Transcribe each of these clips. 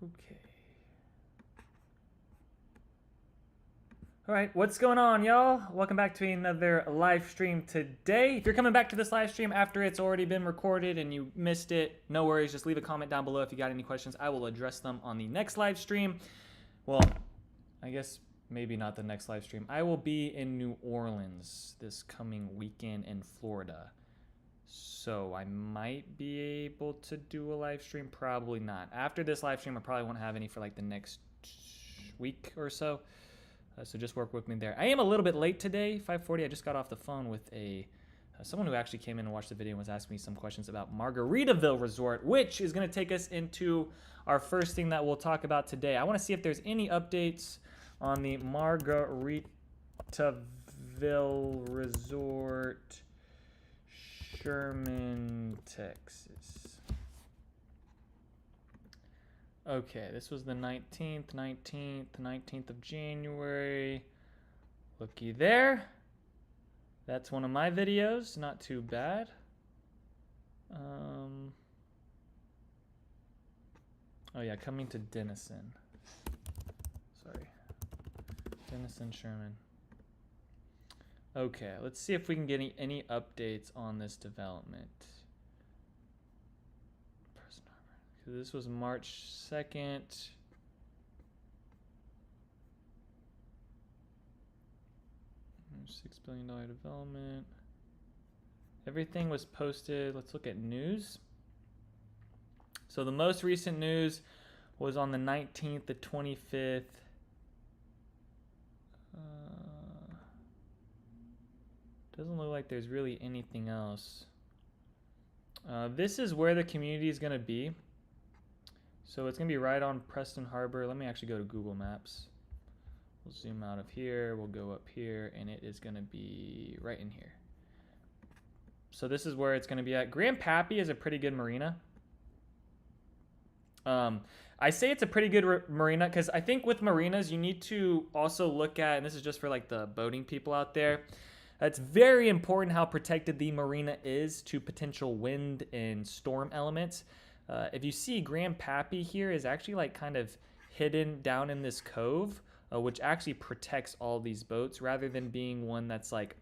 Okay. All right, what's going on, y'all? Welcome back to another live stream today. If you're coming back to this live stream after it's already been recorded and you missed it, no worries. Just leave a comment down below if you got any questions. I will address them on the next live stream. Well, I guess maybe not the next live stream. I will be in New Orleans this coming weekend in Florida. So I might be able to do a live stream, probably not. After this live stream, I probably won't have any for like the next week or so. So just work with me there. I am a little bit late today, 5:40. I just got off the phone with someone who actually came in and watched the video and was asking me some questions about Margaritaville Resort, which is going to take us into our first thing that we'll talk about today. I want to see if there's any updates on the Margaritaville Resort, Sherman, Texas. Okay, this was the 19th of January. Looky there. That's one of my videos, not too bad. Oh yeah, coming to Denison. Sorry. Denison, Sherman. Okay, let's see if we can get any updates on this development. This was March 2nd. $6 billion development. Everything was posted. Let's look at news. So the most recent news was on the 19th, the 25th. Doesn't look like there's really anything else. This is where the community is going to be. So it's going to be right on Preston Harbor. Let me actually go to Google Maps. We'll zoom out of here. We'll go up here, and it is going to be right in here. So this is where it's going to be at. Grand Pappy is a pretty good marina. I say it's a pretty good marina because I think with marinas, you need to also look at, and this is just for like the boating people out there, it's very important how protected the marina is to potential wind and storm elements. If you see, Grand Pappy here is actually like kind of hidden down in this cove, which actually protects all these boats rather than being one that's like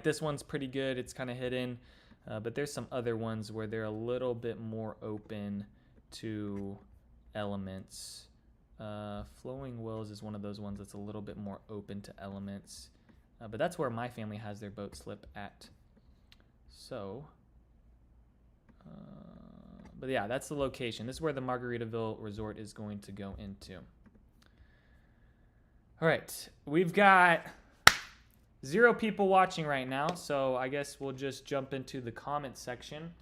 this one's pretty good. It's kind of hidden, but there's some other ones where they're a little bit more open to elements. Flowing Wells is one of those ones that's a little bit more open to elements, but that's where my family has their boat slip at. So... but yeah, that's the location. This is where the Margaritaville Resort is going to go into. All right, we've got 0 people watching right now, so I guess we'll just jump into the comment section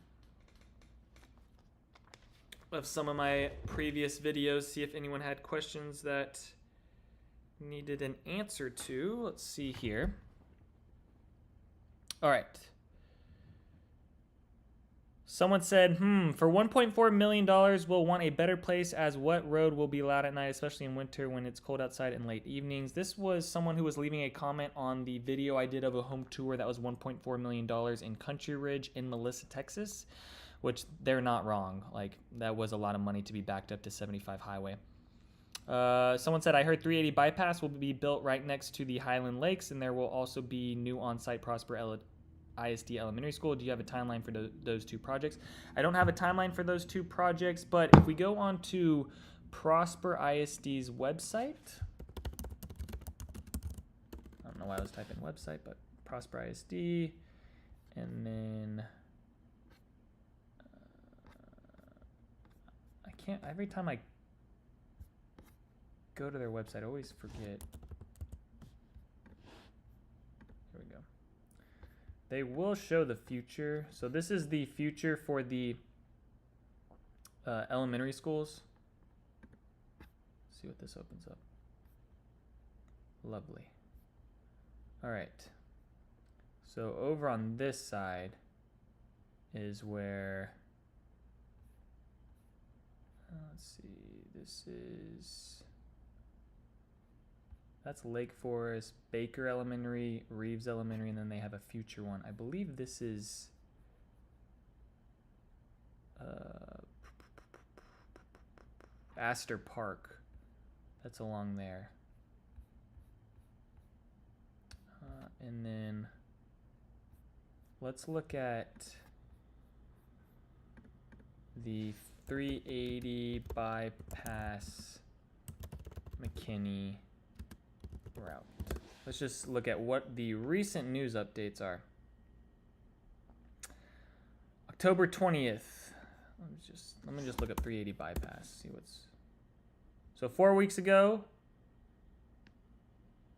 of some of my previous videos, see if anyone had questions that needed an answer to. Let's see here. All right. Someone said, for $1.4 million, we'll want a better place as what road will be loud at night, especially in winter when it's cold outside and late evenings. This was someone who was leaving a comment on the video I did of a home tour that was $1.4 million in Country Ridge in Melissa, Texas, which they're not wrong. Like, that was a lot of money to be backed up to 75 highway. Someone said, I heard 380 bypass will be built right next to the Highland Lakes, and there will also be new on-site Prosper ISD Elementary School. Do you have a timeline for those 2 projects? I don't have a timeline for those 2 projects, but if we go on to Prosper ISD's website, I don't know why I was typing website, but Prosper ISD, and then I can't, every time I go to their website, I always forget. Here we go. They will show the future. So this is the future for the elementary schools. Let's see what this opens up. Lovely. All right. So over on this side is where, let's see, this is, that's Lake Forest, Baker Elementary, Reeves Elementary, and then they have a future one. I believe this is Astor Park. That's along there. And then let's look at the 380 bypass McKinney route. Let's just look at what the recent news updates are. October 20th. Let me just look up 380 bypass, see what's. So 4 weeks ago,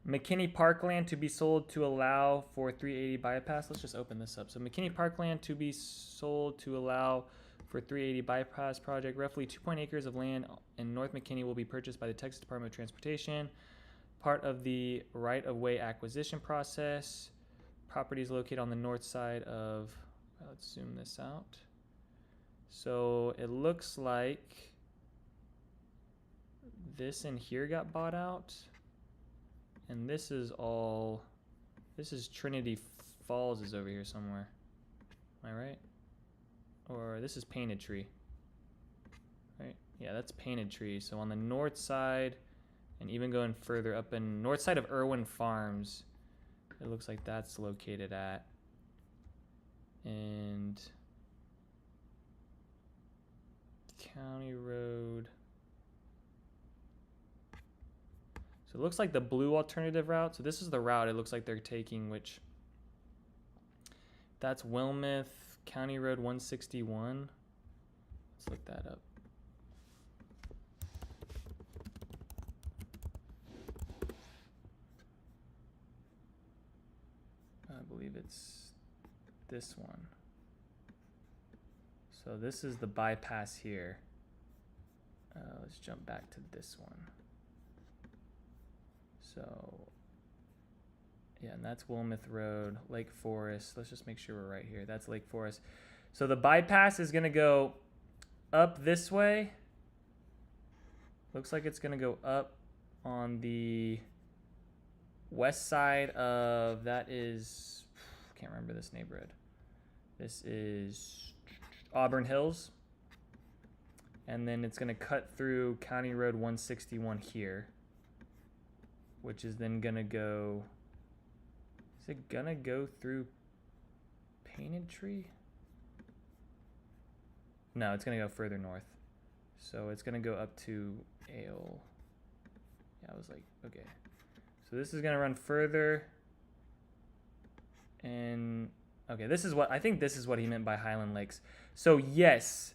McKinney Parkland to be sold to allow for 380 bypass. Let's just open this up. So McKinney Parkland to be sold to allow for 380 bypass project. Roughly 2.8 acres of land in North McKinney will be purchased by the Texas Department of Transportation. Part of the right-of-way acquisition process. Property is located on the north side of, let's zoom this out. So it looks like this in here got bought out. And this is all, this is Trinity Falls is over here somewhere. Am I right? Or this is Painted Tree. Right? Yeah, that's Painted Tree. So on the north side, and even going further up in north side of Irwin Farms, it looks like that's located at. And County Road. So it looks like the blue alternative route. So this is the route it looks like they're taking, which that's Wilmeth County Road 161. Let's look that up. I believe it's this one. So this is the bypass here. Let's jump back to this one. So, yeah, and that's Wilmeth Road, Lake Forest. Let's just make sure we're right here. That's Lake Forest. So the bypass is going to go up this way. Looks like it's going to go up on the west side of, that is, can't remember this neighborhood. This is Auburn Hills. And then it's going to cut through County Road 161 here, which is then going to go, is it going to go through Painted Tree? No, it's going to go further north. So it's going to go up to Ale. Yeah, I was like, okay. So this is going to run further. And, okay, this is what, I think this is what he meant by Highland Lakes. So yes,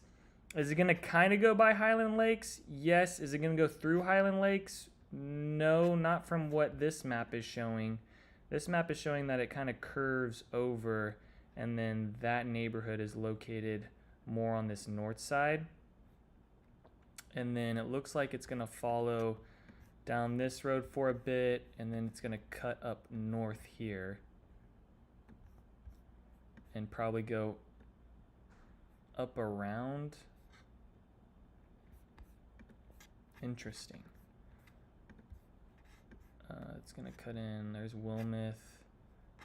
is it going to kind of go by Highland Lakes? Yes. Is it going to go through Highland Lakes? No, not from what this map is showing. This map is showing that it kind of curves over, and then that neighborhood is located more on this north side. And then it looks like it's going to follow down this road for a bit, and then it's going to cut up north here and probably go up around. Interesting. It's going to cut in. There's Wilmeth.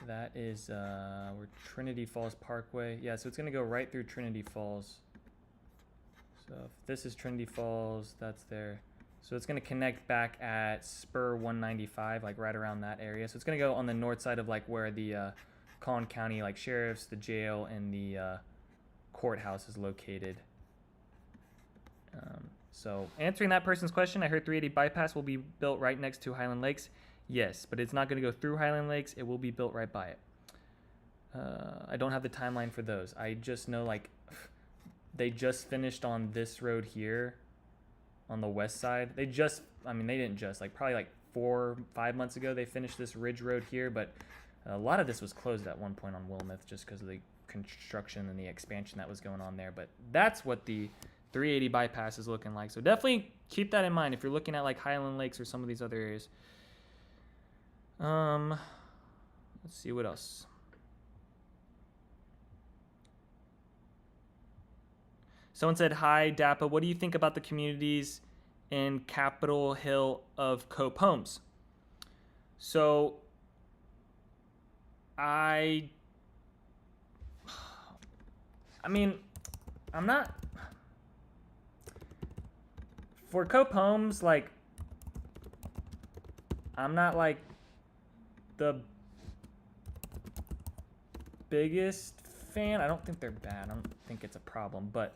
That is where Trinity Falls Parkway. Yeah, so it's going to go right through Trinity Falls. So if this is Trinity Falls, that's there. So it's going to connect back at Spur 195, like right around that area. So it's going to go on the north side of like where the Collin County like sheriff's, the jail, and the courthouse is located. So answering that person's question, I heard 380 bypass will be built right next to Highland Lakes. Yes, but it's not going to go through Highland Lakes. It will be built right by it. I don't have the timeline for those. I just know like they just finished on this road here on the west side. They just, I mean, they didn't just, like probably like 4 or 5 months ago, they finished this Ridge Road here, but a lot of this was closed at one point on Wilmeth just because of the construction and the expansion that was going on there. But that's what the 380 bypass is looking like. So definitely keep that in mind if you're looking at like Highland Lakes or some of these other areas. Let's see what else. Someone said, hi, DAPA, what do you think about the communities in Capitol Hill of Cope Homes? So I mean, I'm not, for Cope Homes, like, I'm not like the biggest fan. I don't think they're bad. I don't think it's a problem, but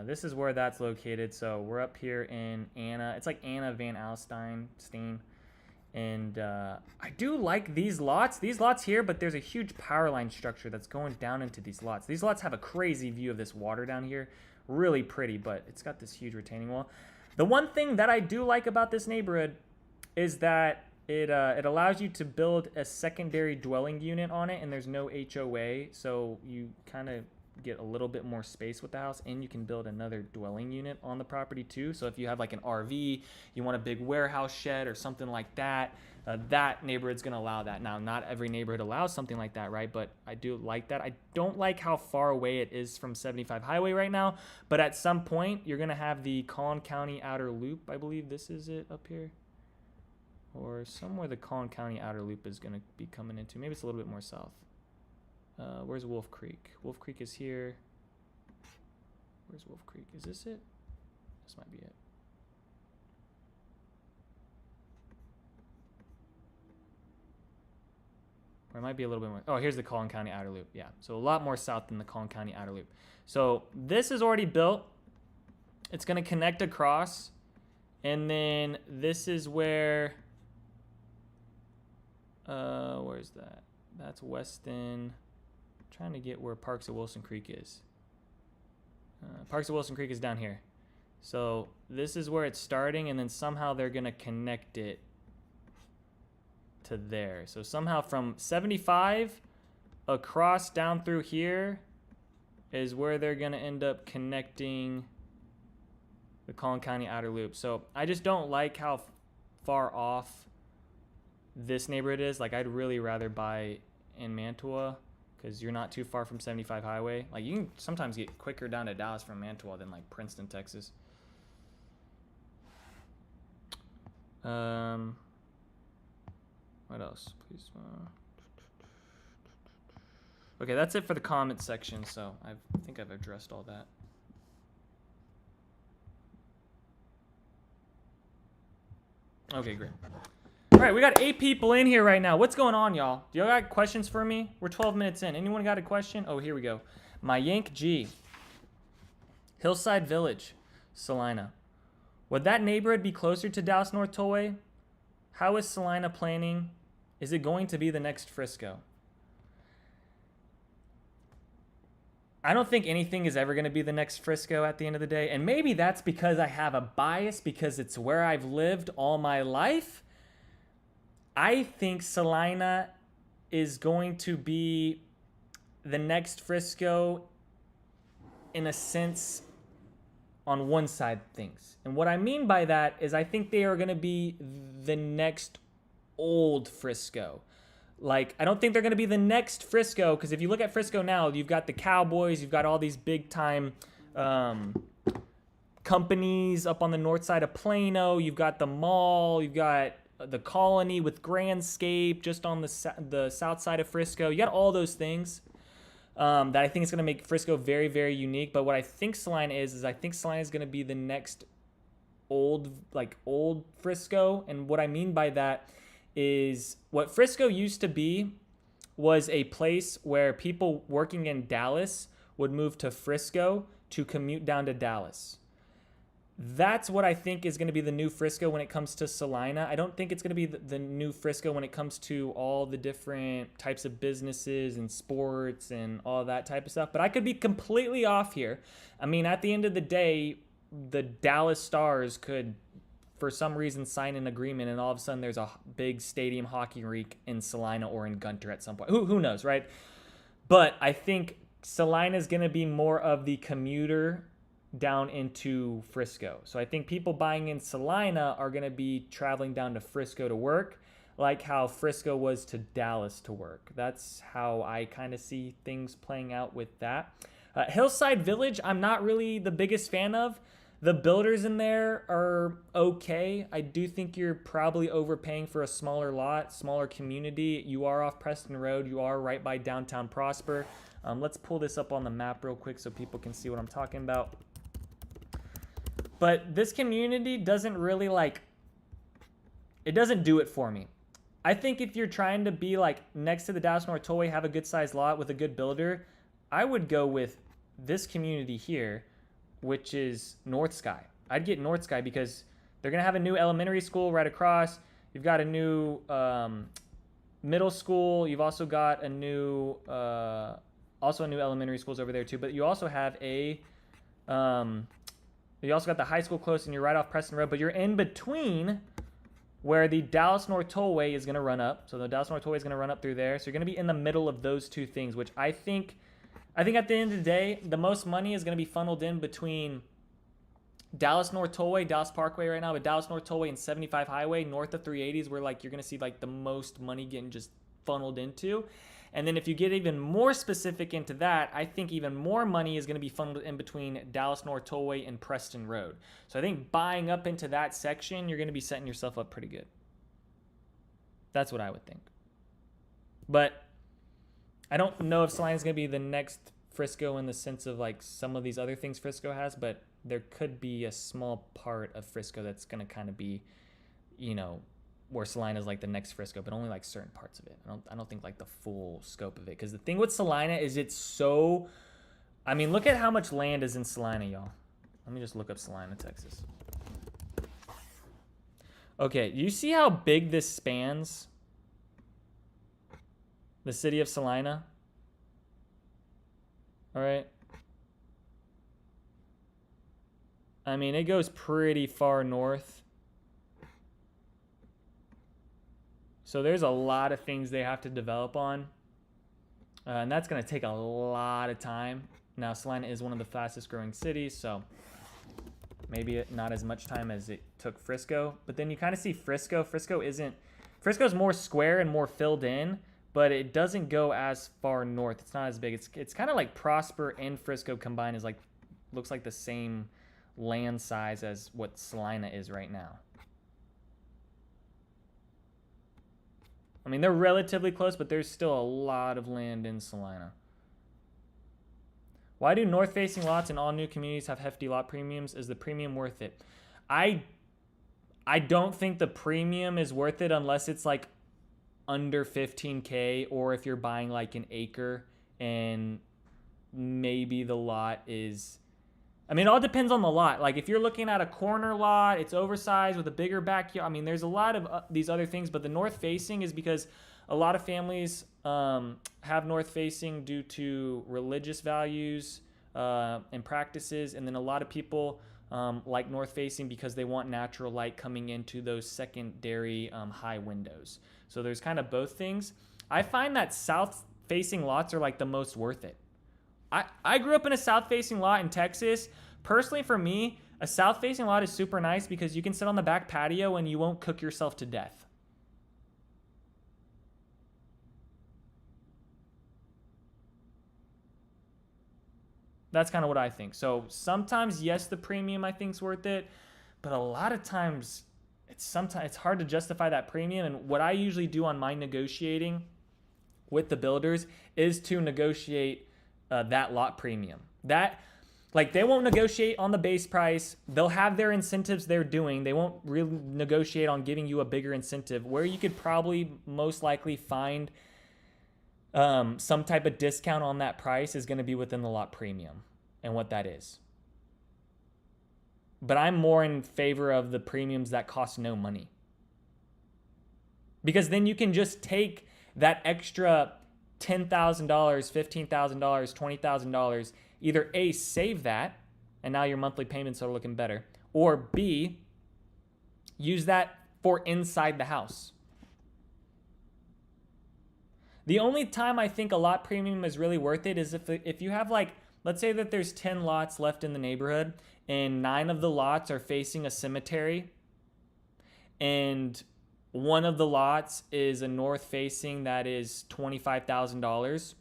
this is where that's located. So we're up here in Anna. It's like Anna Van Alstyne. And I do like these lots here, but there's a huge power line structure that's going down into these lots. These lots have a crazy view of this water down here. Really pretty, but it's got this huge retaining wall. The one thing that I do like about this neighborhood is that it allows you to build a secondary dwelling unit on it, and there's no HOA, so you kind of get a little bit more space with the house, and you can build another dwelling unit on the property too. So if you have like an RV, you want a big warehouse shed or something like that, that neighborhood's gonna allow that. Now, not every neighborhood allows something like that, right? But I do like that. I don't like how far away it is from 75 Highway right now, but at some point you're gonna have the Collin County Outer Loop. I believe this is it up here, or somewhere the Collin County Outer Loop is gonna be coming into. Maybe it's a little bit more south. Where's Wolf Creek? Wolf Creek is here. Where's Wolf Creek? Is this it? This might be it. Or it might be a little bit more. Oh, here's the Collin County Outer Loop. Yeah, so a lot more south than the Collin County Outer Loop. So this is already built. It's going to connect across. And then this is where... where's that? That's Weston. Trying to get where Parks of Wilson Creek is. Parks of Wilson Creek is down here. So this is where it's starting, and then somehow they're going to connect it to there. So somehow from 75 across down through here is where they're going to end up connecting the Collin County Outer Loop. So I just don't like how far off this neighborhood is. Like, I'd really rather buy in Mantua, because you're not too far from 75 Highway. Like, you can sometimes get quicker down to Dallas from Mantua than like Princeton, Texas. What else, please? Okay, that's it for the comment section. So I think I've addressed all that. Okay, great. All right, we got 8 people in here right now. What's going on, y'all? Do y'all got questions for me? We're 12 minutes in. Anyone got a question? Oh, here we go. My Yank G. Hillside Village, Salina. Would that neighborhood be closer to Dallas North Tollway? How is Salina planning? Is it going to be the next Frisco? I don't think anything is ever going to be the next Frisco at the end of the day. And maybe that's because I have a bias because it's where I've lived all my life. I think Salina is going to be the next Frisco in a sense on one side of things. And what I mean by that is I think they are going to be the next old Frisco. Like, I don't think they're going to be the next Frisco, because if you look at Frisco now, you've got the Cowboys, you've got all these big time companies up on the north side of Plano, you've got the mall, you've got the Colony with Grandscape just on the south side of Frisco. You got all those things that I think is going to make Frisco very, very unique. But what I think Salina is I think Salina is going to be the next old Frisco. And what I mean by that is what Frisco used to be was a place where people working in Dallas would move to Frisco to commute down to Dallas. That's what I think is going to be the new Frisco when it comes to Salina. I don't think it's going to be the new Frisco when it comes to all the different types of businesses and sports and all that type of stuff. But I could be completely off here. I mean, at the end of the day, the Dallas Stars could, for some reason, sign an agreement, and all of a sudden there's a big stadium hockey rink in Salina or in Gunter at some point. Who knows, right? But I think Salina is going to be more of the commuter down into Frisco. So I think people buying in Salina are going to be traveling down to Frisco to work, like how Frisco was to Dallas to work. That's how I kind of see things playing out with that. Hillside Village, I'm not really the biggest fan of. The builders in there are okay. I do think you're probably overpaying for a smaller lot, smaller community. You are off Preston Road. You are right by downtown Prosper. Let's pull this up on the map real quick so people can see what I'm talking about. But this community doesn't really like, it doesn't do it for me. I think if you're trying to be like next to the Dallas North Tollway, have a good sized lot with a good builder, I would go with this community here, which is North Sky. I'd get North Sky because they're going to have a new elementary school right across. You've got a new middle school. You've also got a new elementary schools over there too. But you also have you also got the high school close, and you're right off Preston Road. But you're in between where the Dallas North Tollway is going to run up. So the Dallas North Tollway is going to run up through there. So you're going to be in the middle of those two things, which I think at the end of the day, the most money is going to be funneled in between Dallas North Tollway, Dallas Parkway right now, but Dallas North Tollway and 75 Highway north of 380s where like you're going to see like the most money getting just funneled into. And then if you get even more specific into that, I think even more money is going to be funneled in between Dallas North Tollway and Preston Road. So I think buying up into that section, you're going to be setting yourself up pretty good. That's what I would think. But I don't know if Salina is going to be the next Frisco in the sense of like some of these other things Frisco has, but there could be a small part of Frisco that's going to kind of be, you know, where Salina is like the next Frisco, but only like certain parts of it. I don't think like the full scope of it. Because the thing with Salina is it's so, I mean, look at how much land is in Salina, y'all. Let me just look up Salina, Texas. Okay, you see how big this spans? The city of Salina? All right. I mean, it goes pretty far north. So there's a lot of things they have to develop on. And that's going to take a lot of time. Now, Salina is one of the fastest growing cities, so maybe not as much time as it took Frisco. But then you kind of see Frisco. Frisco's more square and more filled in, but it doesn't go as far north. It's not as big. It's kind of like Prosper and Frisco combined is like, looks like the same land size as what Salina is right now. I mean, they're relatively close, but there's still a lot of land in Salina. Why do north-facing lots in all new communities have hefty lot premiums? Is the premium worth it? I don't think the premium is worth it unless it's like under 15K or if you're buying like an acre and maybe the lot is... I mean, it all depends on the lot. Like, if you're looking at a corner lot, it's oversized with a bigger backyard. I mean, there's a lot of these other things, but the north-facing is because a lot of families have north-facing due to religious values and practices, and then a lot of people like north-facing because they want natural light coming into those secondary high windows. So there's kind of both things. I find that south-facing lots are like the most worth it. I grew up in a south-facing lot in Texas. Personally, for me, a south-facing lot is super nice because you can sit on the back patio and you won't cook yourself to death. That's kind of what I think. So sometimes, yes, the premium I think is worth it, but a lot of times it's hard to justify that premium. And what I usually do on my negotiating with the builders is to negotiate that lot premium. That, like, they won't negotiate on the base price. They'll have their incentives they're doing. They won't really negotiate on giving you a bigger incentive. Where you could probably most likely find some type of discount on that price is going to be within the lot premium and what that is. But I'm more in favor of the premiums that cost no money. Because then you can just take that extra $10,000, $15,000, $20,000, either A, save that, and now your monthly payments are looking better, or B, use that for inside the house. The only time I think a lot premium is really worth it is if you have, like, let's say that there's 10 lots left in the neighborhood, and 9 of the lots are facing a cemetery, and one of the lots is a north facing that is $25,000.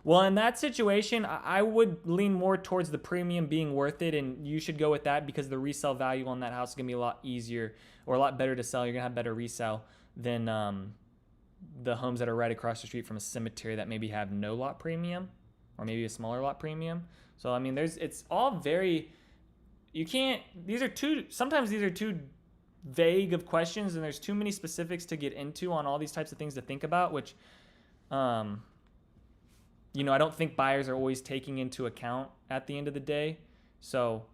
Well, in that situation, I would lean more towards the premium being worth it, and you should go with that because the resale value on that house is going to be a lot easier or a lot better to sell. You're going to have better resale than the homes that are right across the street from a cemetery that maybe have no lot premium or maybe a smaller lot premium. So, I mean, it's all very you can't, sometimes these are too vague of questions, and there's too many specifics to get into on all these types of things to think about, which, I don't think buyers are always taking into account at the end of the day. So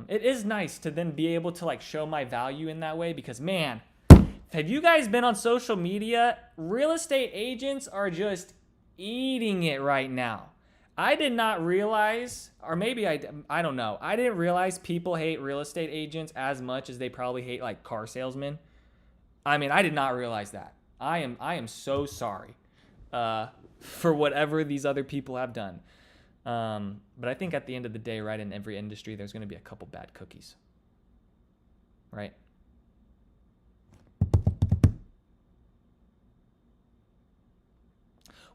it is nice to then be able to like show my value in that way, because man, have you guys been on social media? Real estate agents are just eating it right now. I did not realize, or maybe I don't know. I didn't realize people hate real estate agents as much as they probably hate like car salesmen. I mean, I did not realize that. I am so sorry for whatever these other people have done. But I think at the end of the day, right, in every industry, there's going to be a couple bad cookies, right?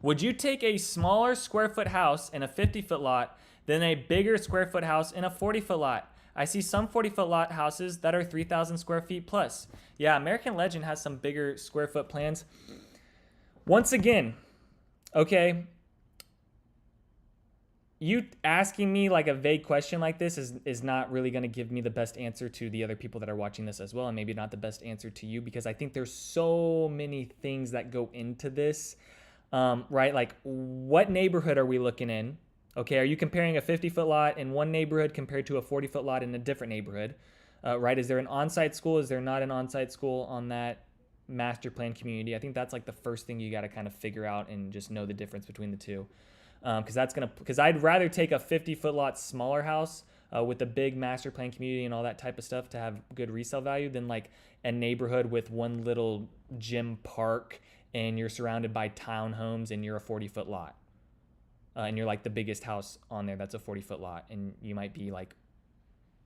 Would you take a smaller square foot house in a 50-foot lot than a bigger square foot house in a 40-foot lot? I see some 40-foot lot houses that are 3,000 square feet plus. Yeah, American Legend has some bigger square foot plans. Once again, okay, you asking me like a vague question like this is not really going to give me the best answer to the other people that are watching this as well, and maybe not the best answer to you, because I think there's so many things that go into this. Right? Like, what neighborhood are we looking in? Okay, are you comparing a 50-foot lot in one neighborhood compared to a 40-foot lot in a different neighborhood? Right? Is there an on-site school? Is there not an on-site school on that master plan community? I think that's like the first thing you got to kind of figure out and just know the difference between the two. Because I'd rather take a 50-foot lot smaller house with a big master plan community and all that type of stuff to have good resale value than like a neighborhood with one little gym park and you're surrounded by townhomes and you're a 40-foot lot. And you're like the biggest house on there that's a 40-foot lot, and you might be like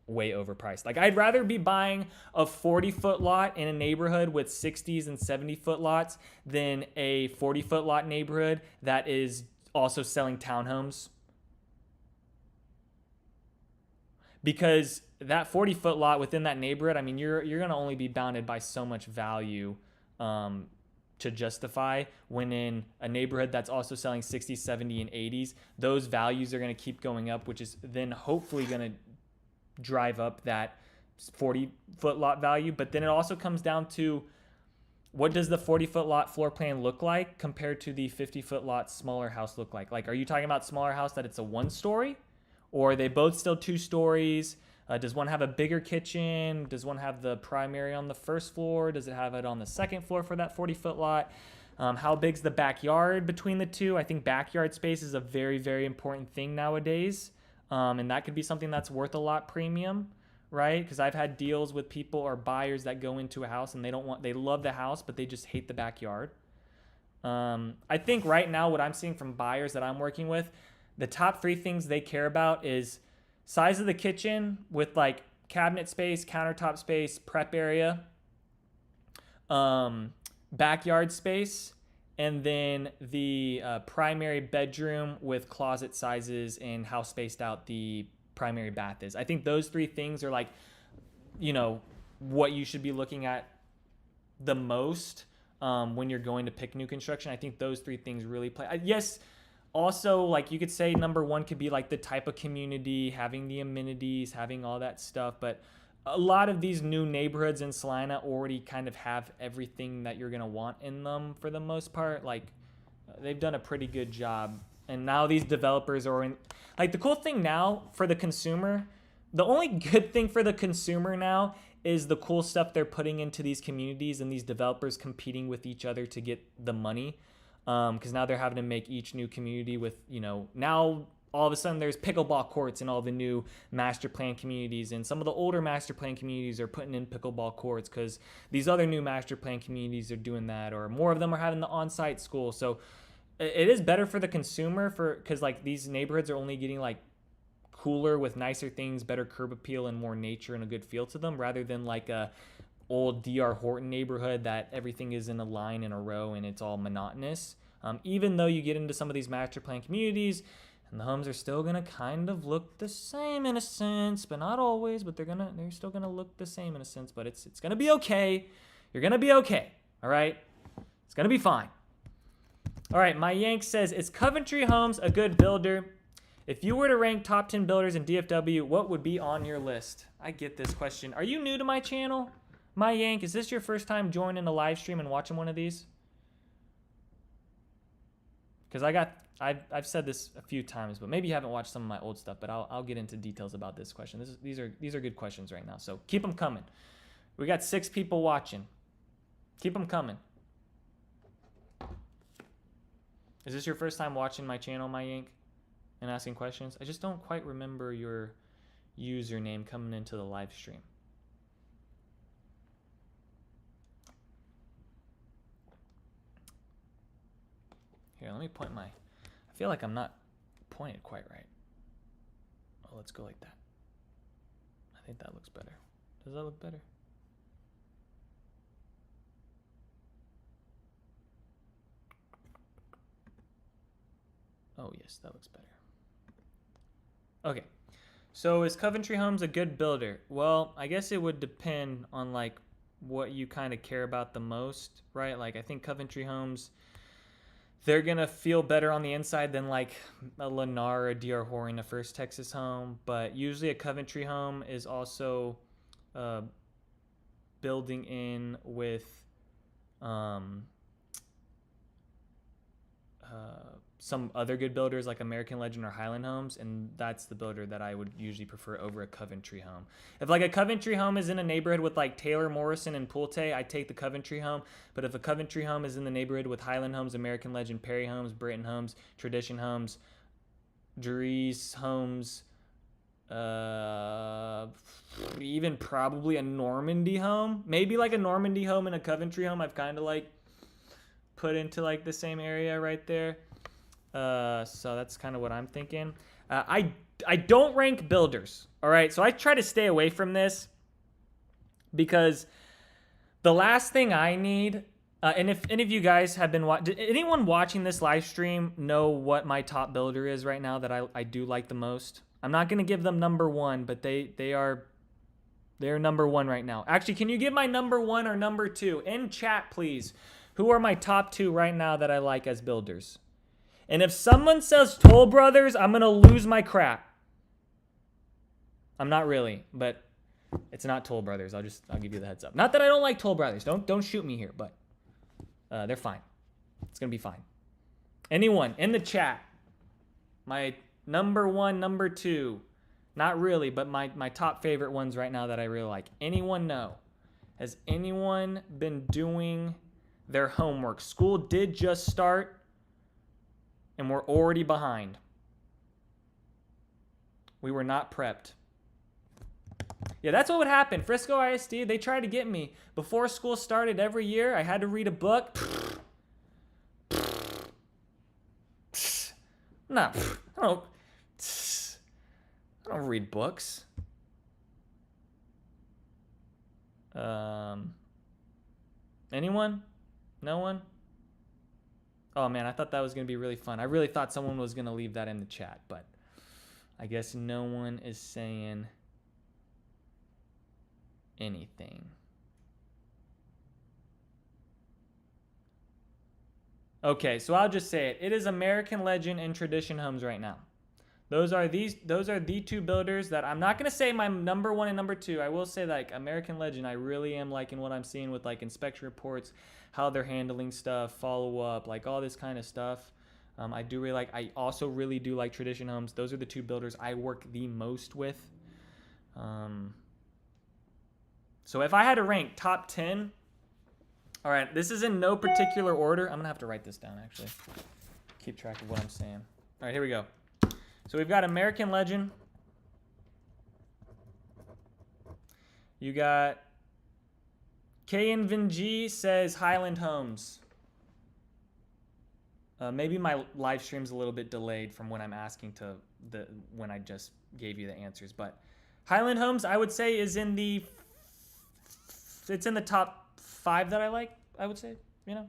way overpriced. Like, I'd rather be buying a 40-foot lot in a neighborhood with 60s and 70-foot lots than a 40-foot lot neighborhood that is also selling townhomes. Because that 40-foot lot within that neighborhood, I mean, you're going to only be bounded by so much value to justify, when in a neighborhood that's also selling 60s, 70s, and 80s, those values are going to keep going up, which is then hopefully going to drive up that 40-foot lot value. But then it also comes down to, what does the 40-foot lot floor plan look like compared to the 50-foot lot smaller house look like? Like, are you talking about smaller house that it's a 1-story, or are they both still 2 stories? Does one have a bigger kitchen? Does one have the primary on the first floor? Does it have it on the second floor for that 40-foot lot? How big's the backyard between the two? I think backyard space is a very, very important thing nowadays. And that could be something that's worth a lot premium, right? Because I've had deals with people or buyers that go into a house and they love the house, but they just hate the backyard. I think right now what I'm seeing from buyers that I'm working with, the top 3 things they care about is size of the kitchen with like cabinet space, countertop space, prep area, backyard space, and then the primary bedroom with closet sizes and how spaced out the primary bath is. I think those 3 things are like, what you should be looking at the most when you're going to pick new construction. I think those 3 things really play. Yes. Also, like, you could say number 1 could be like the type of community, having the amenities, having all that stuff. But a lot of these new neighborhoods in Salina already kind of have everything that you're going to want in them for the most part. Like, they've done a pretty good job. And now these developers are in, like, the cool thing now for the consumer, the only good thing for the consumer now is the cool stuff they're putting into these communities and these developers competing with each other to get the money. Because now they're having to make each new community with, now all of a sudden there's pickleball courts in all the new master plan communities, and some of the older master plan communities are putting in pickleball courts because these other new master plan communities are doing that, or more of them are having the on-site school. So it is better for the consumer because like these neighborhoods are only getting like cooler with nicer things, better curb appeal, and more nature and a good feel to them, rather than like a old DR Horton neighborhood that everything is in a line in a row and it's all monotonous. Even though you get into some of these master plan communities and the homes are still going to kind of look the same in a sense, but not always, but they're still going to look the same in a sense, but it's going to be okay. You're going to be okay. All right. It's going to be fine. All right. My Yank says, is Coventry Homes a good builder? If you were to rank top 10 builders in DFW, what would be on your list? I get this question. Are you new to my channel? My Yank, is this your first time joining a live stream and watching one of these? Because I've said this a few times, but maybe you haven't watched some of my old stuff, but I'll get into details about this question. These are good questions right now, so keep them coming. We got 6 people watching. Keep them coming. Is this your first time watching my channel, my Yank, and asking questions? I just don't quite remember your username coming into the live stream. Here, let me point my... I feel like I'm not pointed quite right. Oh, let's go like that. I think that looks better. Does that look better? Oh, yes, that looks better. Okay. So is Coventry Homes a good builder? Well, I guess it would depend on like what you kind of care about the most, right? Like I think Coventry Homes, they're going to feel better on the inside than like a Lennar or a DR Horn, a First Texas home. But usually a Coventry home is also building in with some other good builders like American Legend or Highland Homes, and that's the builder that I would usually prefer over a Coventry home. If like a Coventry home is in a neighborhood with like Taylor Morrison and Pulte, I take the Coventry home. But if a Coventry home is in the neighborhood with Highland Homes, American Legend, Perry Homes, Britton Homes, Tradition Homes, Dries Homes, even probably a Normandy home, maybe like a Normandy home and a Coventry home, I've kind of like put into like the same area right there. So that's kind of what I'm thinking. I don't rank builders. All right. So I try to stay away from this because the last thing I need, and if any of you guys have been did anyone watching this live stream know what my top builder is right now that I do like the most? I'm not going to give them number 1, but they're number 1 right now. Actually, can you give my number 1 or number 2 in chat, please? Who are my top 2 right now that I like as builders? And if someone says Toll Brothers, I'm going to lose my crap. I'm not really, but it's not Toll Brothers. I'll give you the heads up. Not that I don't like Toll Brothers. Don't shoot me here, but they're fine. It's going to be fine. Anyone in the chat, my number 1, number 2, not really, but my top favorite ones right now that I really like. Anyone know? Has anyone been doing their homework? School did just start, and we're already behind. We were not prepped. Yeah, that's what would happen. Frisco ISD, they tried to get me. Before school started every year, I had to read a book. No, I don't read books. Anyone? No one? Oh man, I thought that was going to be really fun. I really thought someone was going to leave that in the chat, but I guess no one is saying anything. Okay, so I'll just say it. It is American Legend and Tradition Homes right now. Those are the 2 builders that I'm not going to say my number 1 and number 2. I will say like American Legend, I really am liking what I'm seeing with like inspection reports, how they're handling stuff, follow up, like all this kind of stuff. I do really like, I also really do like Tradition Homes. Those are the 2 builders I work the most with. So if I had to rank top 10, all right, this is in no particular order. I'm going to have to write this down actually. Keep track of what I'm saying. All right, here we go. So we've got American Legend. You got K Vin G says Highland Homes. Maybe my live stream's a little bit delayed from when I'm asking to when I just gave you the answers, but Highland Homes I would say is in the top 5 that I like, I would say, you know.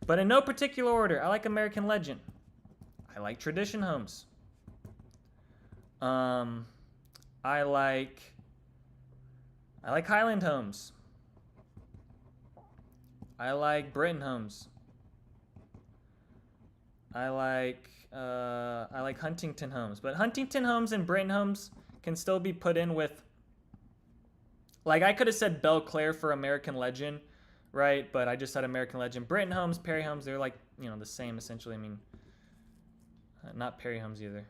But in no particular order, I like American Legend. I like Tradition Homes. I like Highland Homes. I like Britton Homes. I like Huntington Homes, but Huntington Homes and Britton Homes can still be put in with. Like I could have said Belle Claire for American Legend, right? But I just said American Legend. Britton Homes, Perry Homes, they're like, you know, the same essentially. I mean, not Perry Homes either.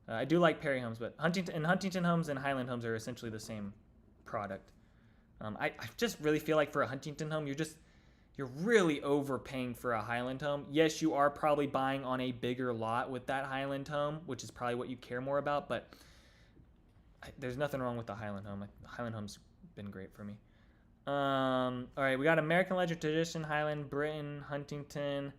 I do like Perry Homes, but Huntington Homes and Highland Homes are essentially the same product. I just really feel like for a Huntington home, you're really overpaying for a Highland home. Yes, you are probably buying on a bigger lot with that Highland home, which is probably what you care more about, but there's nothing wrong with the Highland home. Highland home's been great for me. All right, we got American Legend, Tradition, Highland, Britton, Huntington.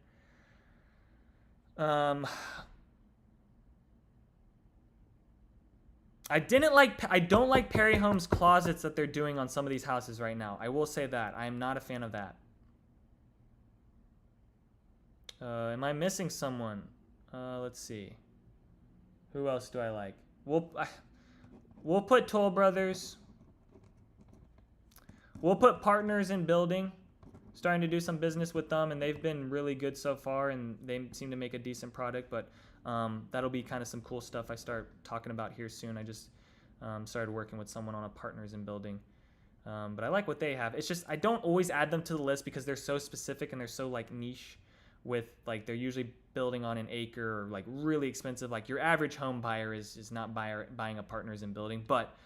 I don't like Perry Homes closets that they're doing on some of these houses right now. I will say that. I am not a fan of that. Am I missing someone? Let's see. Who else do I like? We'll put Toll Brothers. We'll put Partners in Building. Starting to do some business with them, and they've been really good so far, and they seem to make a decent product, but that'll be kind of some cool stuff I start talking about here soon. I just started working with someone on a Partners in Building, but I like what they have. It's just I don't always add them to the list because they're so specific and they're so like niche. With like they're usually building on an acre or like really expensive. Like your average home buyer is not buying a Partners in Building, but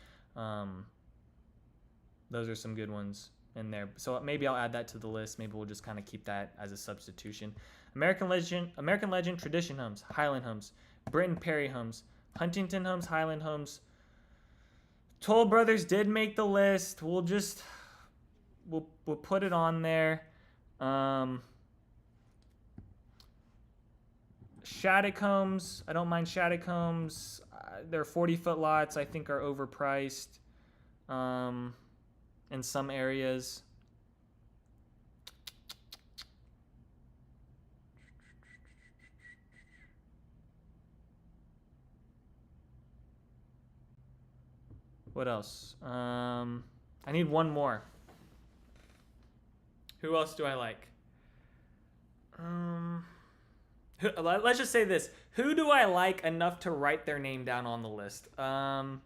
those are some good ones in there. So maybe I'll add that to the list. Maybe we'll just kind of keep that as a substitution. American Legend, Tradition Homes, Highland Homes, Britton Perry Homes, Huntington Homes, Highland Homes. Toll Brothers did make the list. We'll put it on there. Shattuck Homes, I don't mind Shattuck Homes. Their 40-foot lots I think are overpriced in some areas. What else? I need one more. Who else do I like? Let's just say this. Who do I like enough to write their name down on the list? I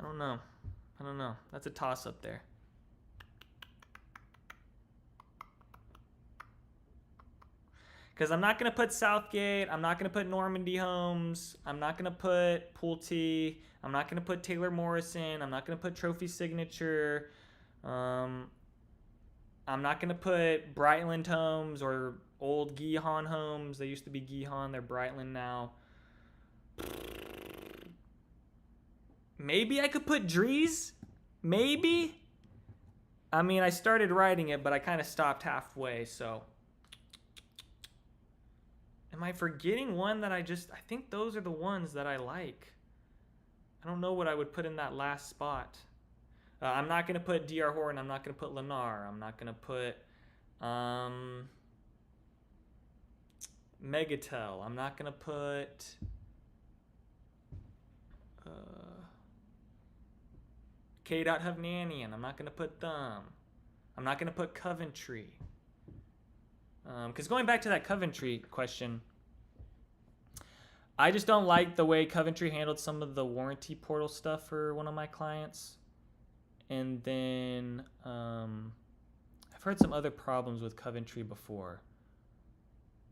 don't know. That's a toss-up there. Because I'm not going to put Southgate. I'm not going to put Normandy Homes. I'm not going to put Pulte. I'm not going to put Taylor Morrison. I'm not going to put Trophy Signature. I'm not going to put Brightland Homes or old Gihon Homes. They used to be Gihon. They're Brightland now. Maybe I could put Drees. Maybe. I mean, I started writing it, but I kind of stopped halfway, so. Am I forgetting one that I think those are the ones that I like. I don't know what I would put in that last spot. I'm not going to put D.R. Horton. I'm not going to put Lennar. I'm not going to put Megatel. I'm not going to put K. Hovnanian. I'm not going to put them. I'm not going to put Coventry. Because going back to that Coventry question, I just don't like the way Coventry handled some of the warranty portal stuff for one of my clients. And then I've heard some other problems with Coventry before.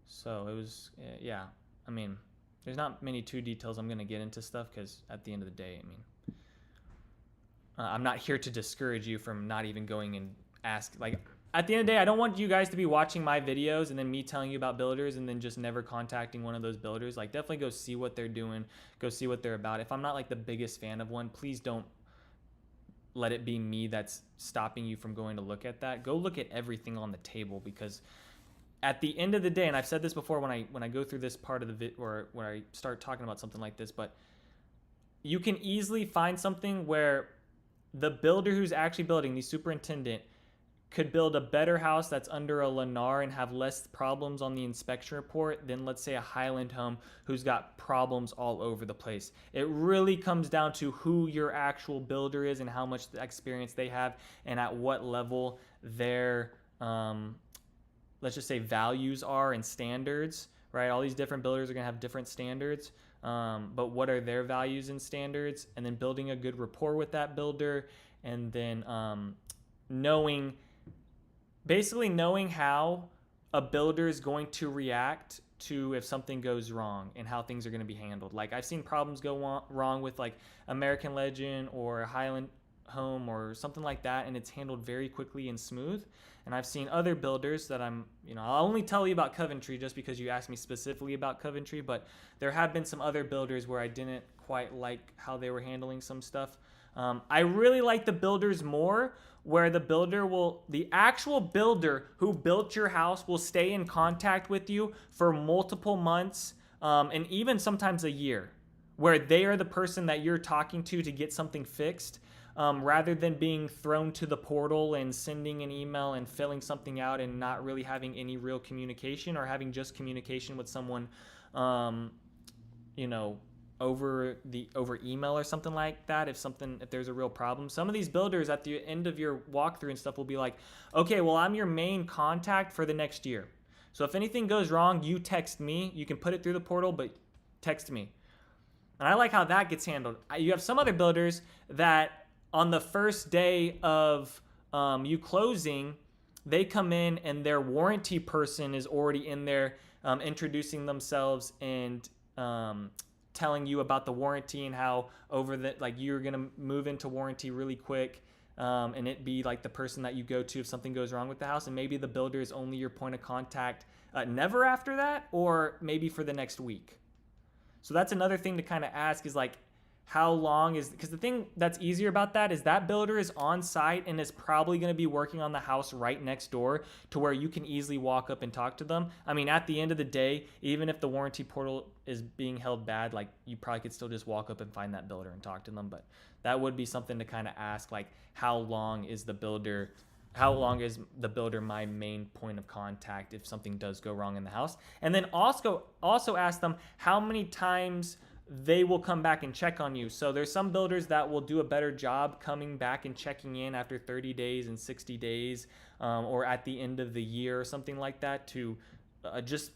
So it was, yeah. I mean, there's not many too details I'm going to get into stuff because at the end of the day, I mean, I'm not here to discourage you from not even going and ask. Like, at the end of the day, I don't want you guys to be watching my videos and then me telling you about builders and then just never contacting one of those builders. Like, definitely go see what they're doing. Go see what they're about. If I'm not like the biggest fan of one, please don't let it be me that's stopping you from going to look at that. Go look at everything on the table, because at the end of the day, and I've said this before when I go through this part of the vid, or when I start talking about something like this, but you can easily find something where the builder who's actually building, the superintendent, could build a better house that's under a Lennar and have less problems on the inspection report than, let's say, a Highland home who's got problems all over the place. It really comes down to who your actual builder is and how much experience they have and at what level their let's just say values are and standards, right? All these different builders are going to have different standards, but what are their values and standards? And then building a good rapport with that builder, and then basically knowing how a builder is going to react to if something goes wrong and how things are going to be handled. Like I've seen problems go wrong with like American Legend or Highland Home or something like that, and it's handled very quickly and smooth. And I've seen other builders that I'll only tell you about Coventry just because you asked me specifically about Coventry, but there have been some other builders where I didn't quite like how they were handling some stuff. I really like the builders more where the actual builder who built your house will stay in contact with you for multiple months, and even sometimes a year, where they are the person that you're talking to get something fixed, rather than being thrown to the portal and sending an email and filling something out and not really having any real communication, or having just communication with someone, over email or something like that. If there's a real problem, some of these builders at the end of your walkthrough and stuff will be like, okay, well, I'm your main contact for the next year, so if anything goes wrong, you text me. You can put it through the portal, but text me. And I like how that gets handled. You have some other builders that on the first day of you closing, they come in and their warranty person is already in there, introducing themselves and telling you about the warranty and how you're gonna move into warranty really quick, and it be like the person that you go to if something goes wrong with the house. And maybe the builder is only your point of contact, never after that, or maybe for the next week. So that's another thing to kind of ask, is like, how long is, because the thing that's easier about that is that builder is on site and is probably going to be working on the house right next door to where you can easily walk up and talk to them. I mean, at the end of the day, even if the warranty portal is being held bad, like you probably could still just walk up and find that builder and talk to them. But that would be something to kind of ask, like, how long is the builder my main point of contact if something does go wrong in the house? And then also ask them how many times they will come back and check on you. So there's some builders that will do a better job coming back and checking in after 30 days and 60 days, or at the end of the year or something like that, to just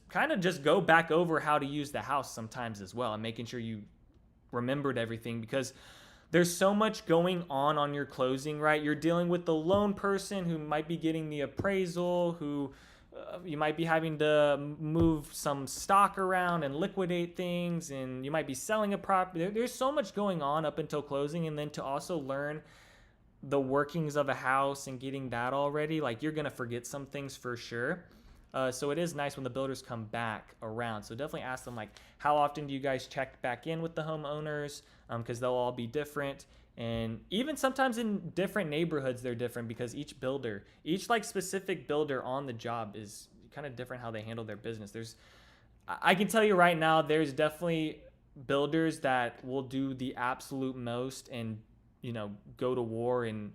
go back over how to use the house sometimes as well, and making sure you remembered everything, because there's so much going on your closing, right? You're dealing with the loan person who might be getting the appraisal, who you might be having to move some stock around and liquidate things, and you might be selling a property. There's so much going on up until closing, and then to also learn the workings of a house and getting that all ready, like, you're gonna forget some things for sure. So it is nice when the builders come back around. So definitely ask them, like, how often do you guys check back in with the homeowners? Because they'll all be different. And even sometimes in different neighborhoods, they're different, because each specific builder on the job is kind of different how they handle their business. I can tell you right now, there's definitely builders that will do the absolute most and, go to war and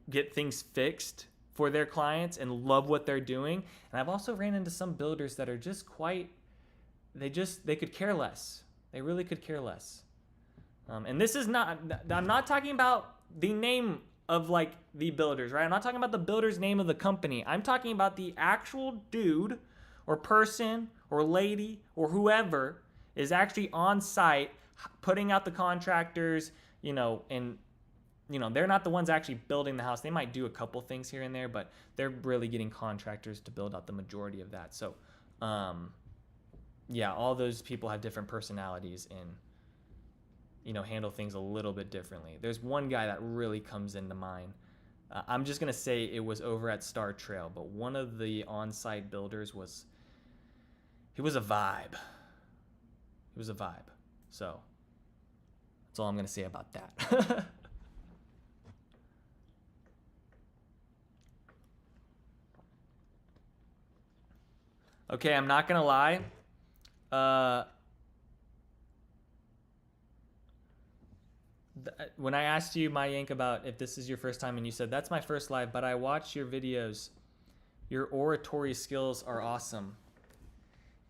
get things fixed for their clients and love what they're doing. And I've also ran into some builders that are just they could care less. They really could care less. And this is I'm not talking about the name of, like, the builders, right? I'm not talking about the builder's name of the company. I'm talking about the actual dude or person or lady or whoever is actually on site putting out the contractors, and, they're not the ones actually building the house. They might do a couple things here and there, but they're really getting contractors to build out the majority of that. So, yeah, all those people have different personalities and, handle things a little bit differently. There's one guy that really comes into mind. I'm just going to say it was over at Star Trail, but one of the on-site builders he was a vibe. He was a vibe. So that's all I'm going to say about that. Okay, I'm not going to lie. When I asked you, my Yank, about if this is your first time, and you said, that's my first live, but I watched your videos. Your oratory skills are awesome.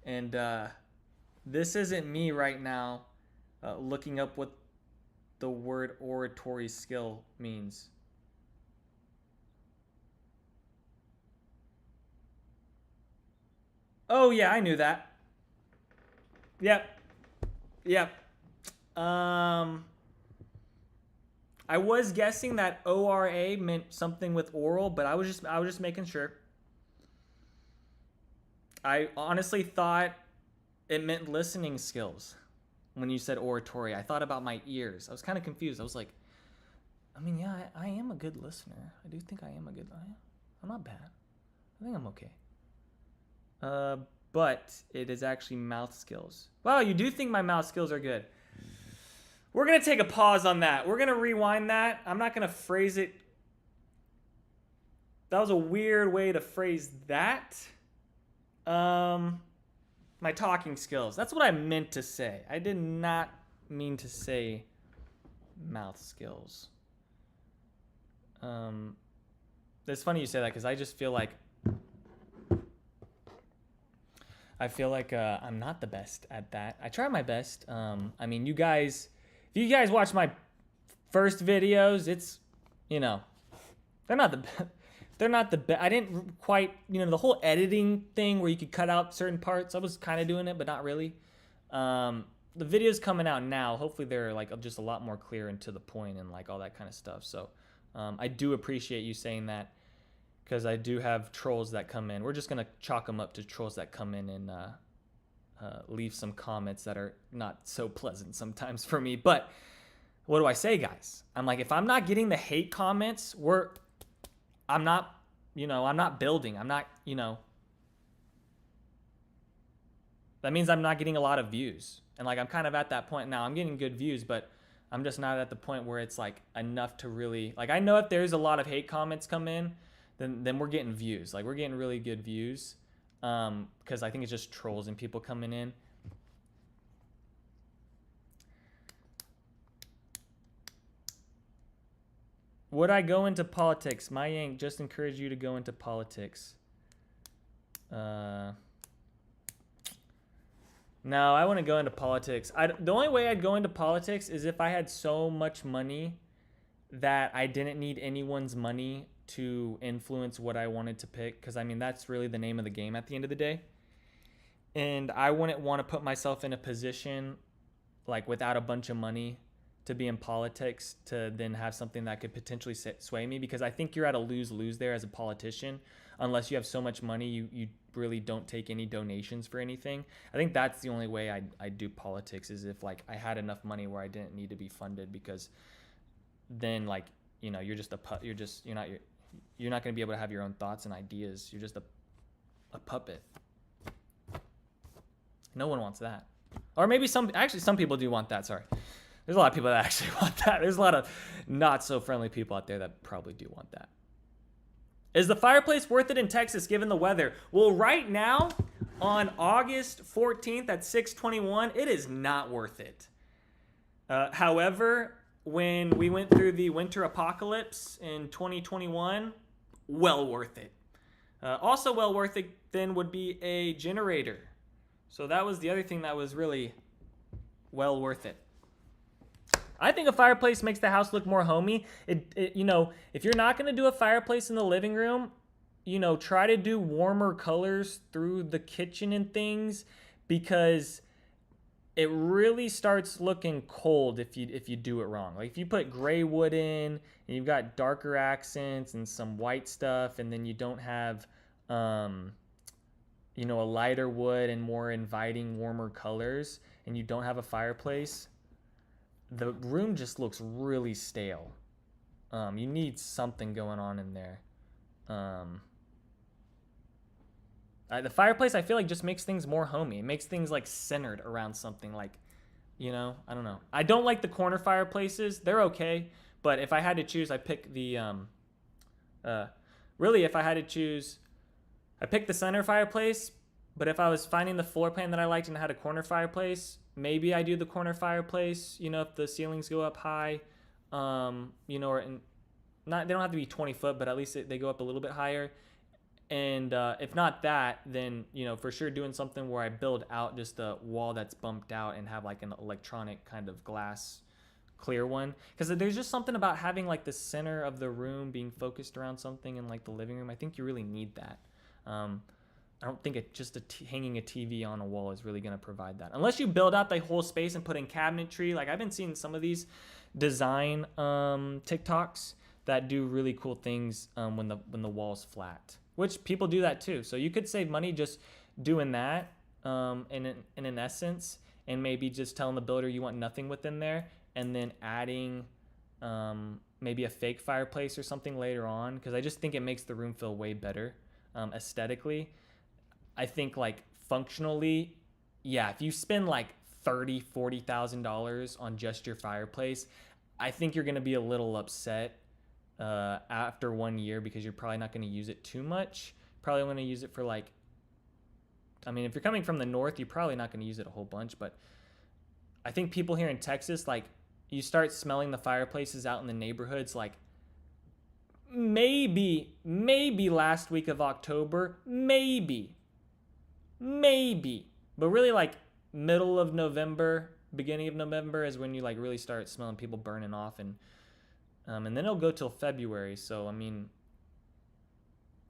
And this isn't me right now looking up what the word oratory skill means. Oh yeah, I knew that. Yep. Yep. I was guessing that ORA meant something with oral, but I was just making sure. I honestly thought it meant listening skills when you said oratory. I thought about my ears. I was kind of confused. I was like, I mean, yeah, I am a good listener. I do think I am a good. I'm not bad. I think I'm okay. But it is actually mouth skills. Wow, you do think my mouth skills are good. We're going to take a pause on that. We're going to rewind that. I'm not going to phrase it. That was a weird way to phrase that. My talking skills. That's what I meant to say. I did not mean to say mouth skills. It's funny you say that because I just feel like I'm not the best at that. I try my best. I mean, you guys, if you guys watch my first videos, it's, you know, they're not the best. I didn't quite, you know, the whole editing thing where you could cut out certain parts. I was kind of doing it, but not really. The videos coming out now, hopefully they're like just a lot more clear and to the point and like all that kind of stuff. So I do appreciate you saying that, because I do have trolls that come in. We're just going to chalk them up to trolls that come in and leave some comments that are not so pleasant sometimes for me. But what do I say, guys? I'm like, if I'm not getting the hate comments, I'm not building. I'm not, that means I'm not getting a lot of views. And like, I'm kind of at that point now. I'm getting good views, but I'm just not at the point where it's like enough to really, like, I know if there's a lot of hate comments come in, then we're getting views. Like, we're getting really good views, because I think it's just trolls and people coming in. Would I go into politics? My Yank just encouraged you to go into politics. No, I wouldn't go into politics. The only way I'd go into politics is if I had so much money that I didn't need anyone's money to influence what I wanted to pick, because I mean, that's really the name of the game at the end of the day. And I wouldn't want to put myself in a position like without a bunch of money to be in politics to then have something that could potentially sway me, because I think you're at a lose-lose there as a politician. Unless you have so much money, you really don't take any donations for anything. I think that's the only way I do politics, is if like I had enough money where I didn't need to be funded, because then like, you're not going to be able to have your own thoughts and ideas. You're just a puppet. No one wants that. Or maybe some people do want that. Sorry. There's a lot of people that actually want that. There's a lot of not so friendly people out there that probably do want that. Is the fireplace worth it in Texas given the weather? Well, right now on August 14th at 6:21, it is not worth it. However, when we went through the winter apocalypse in 2021, well worth it. Also well worth it then would be a generator. So that was the other thing that was really well worth it. I think a fireplace makes the house look more homey. If you're not going to do a fireplace in the living room, try to do warmer colors through the kitchen and things, because it really starts looking cold if you do it wrong. Like if you put gray wood in and you've got darker accents and some white stuff, and then you don't have a lighter wood and more inviting warmer colors, and you don't have a fireplace, the room just looks really stale. You need something going on in there. The fireplace, I feel like, just makes things more homey. It makes things like centered around something, like, I don't know. I don't like the corner fireplaces. They're okay, but if I had to choose, I pick the really, if I had to choose, I picked the center fireplace. But if I was finding the floor plan that I liked and had a corner fireplace, maybe I do the corner fireplace, if the ceilings go up high, or they don't have to be 20 foot, but at least they go up a little bit higher. And if not that, then, for sure doing something where I build out just a wall that's bumped out and have like an electronic kind of glass clear one. Because there's just something about having like the center of the room being focused around something in like the living room. I think you really need that. I don't think hanging a TV on a wall is really going to provide that. Unless you build out the whole space and put in cabinetry. Like I've been seeing some of these design TikToks that do really cool things when the wall's flat, which people do that too. So you could save money just doing that in an essence, and maybe just telling the builder you want nothing within there, and then adding maybe a fake fireplace or something later on, because I just think it makes the room feel way better aesthetically. I think like functionally, yeah, if you spend like $30,000-$40,000 on just your fireplace, I think you're going to be a little upset after 1 year, because you're probably not going to use it too much. Probably want to use it for like, I mean, if you're coming from the north, you're probably not going to use it a whole bunch, but I think people here in Texas, like you start smelling the fireplaces out in the neighborhoods, like maybe last week of October, maybe, but really like middle of November, beginning of November is when you like really start smelling people burning off, and then it'll go till February. So I mean,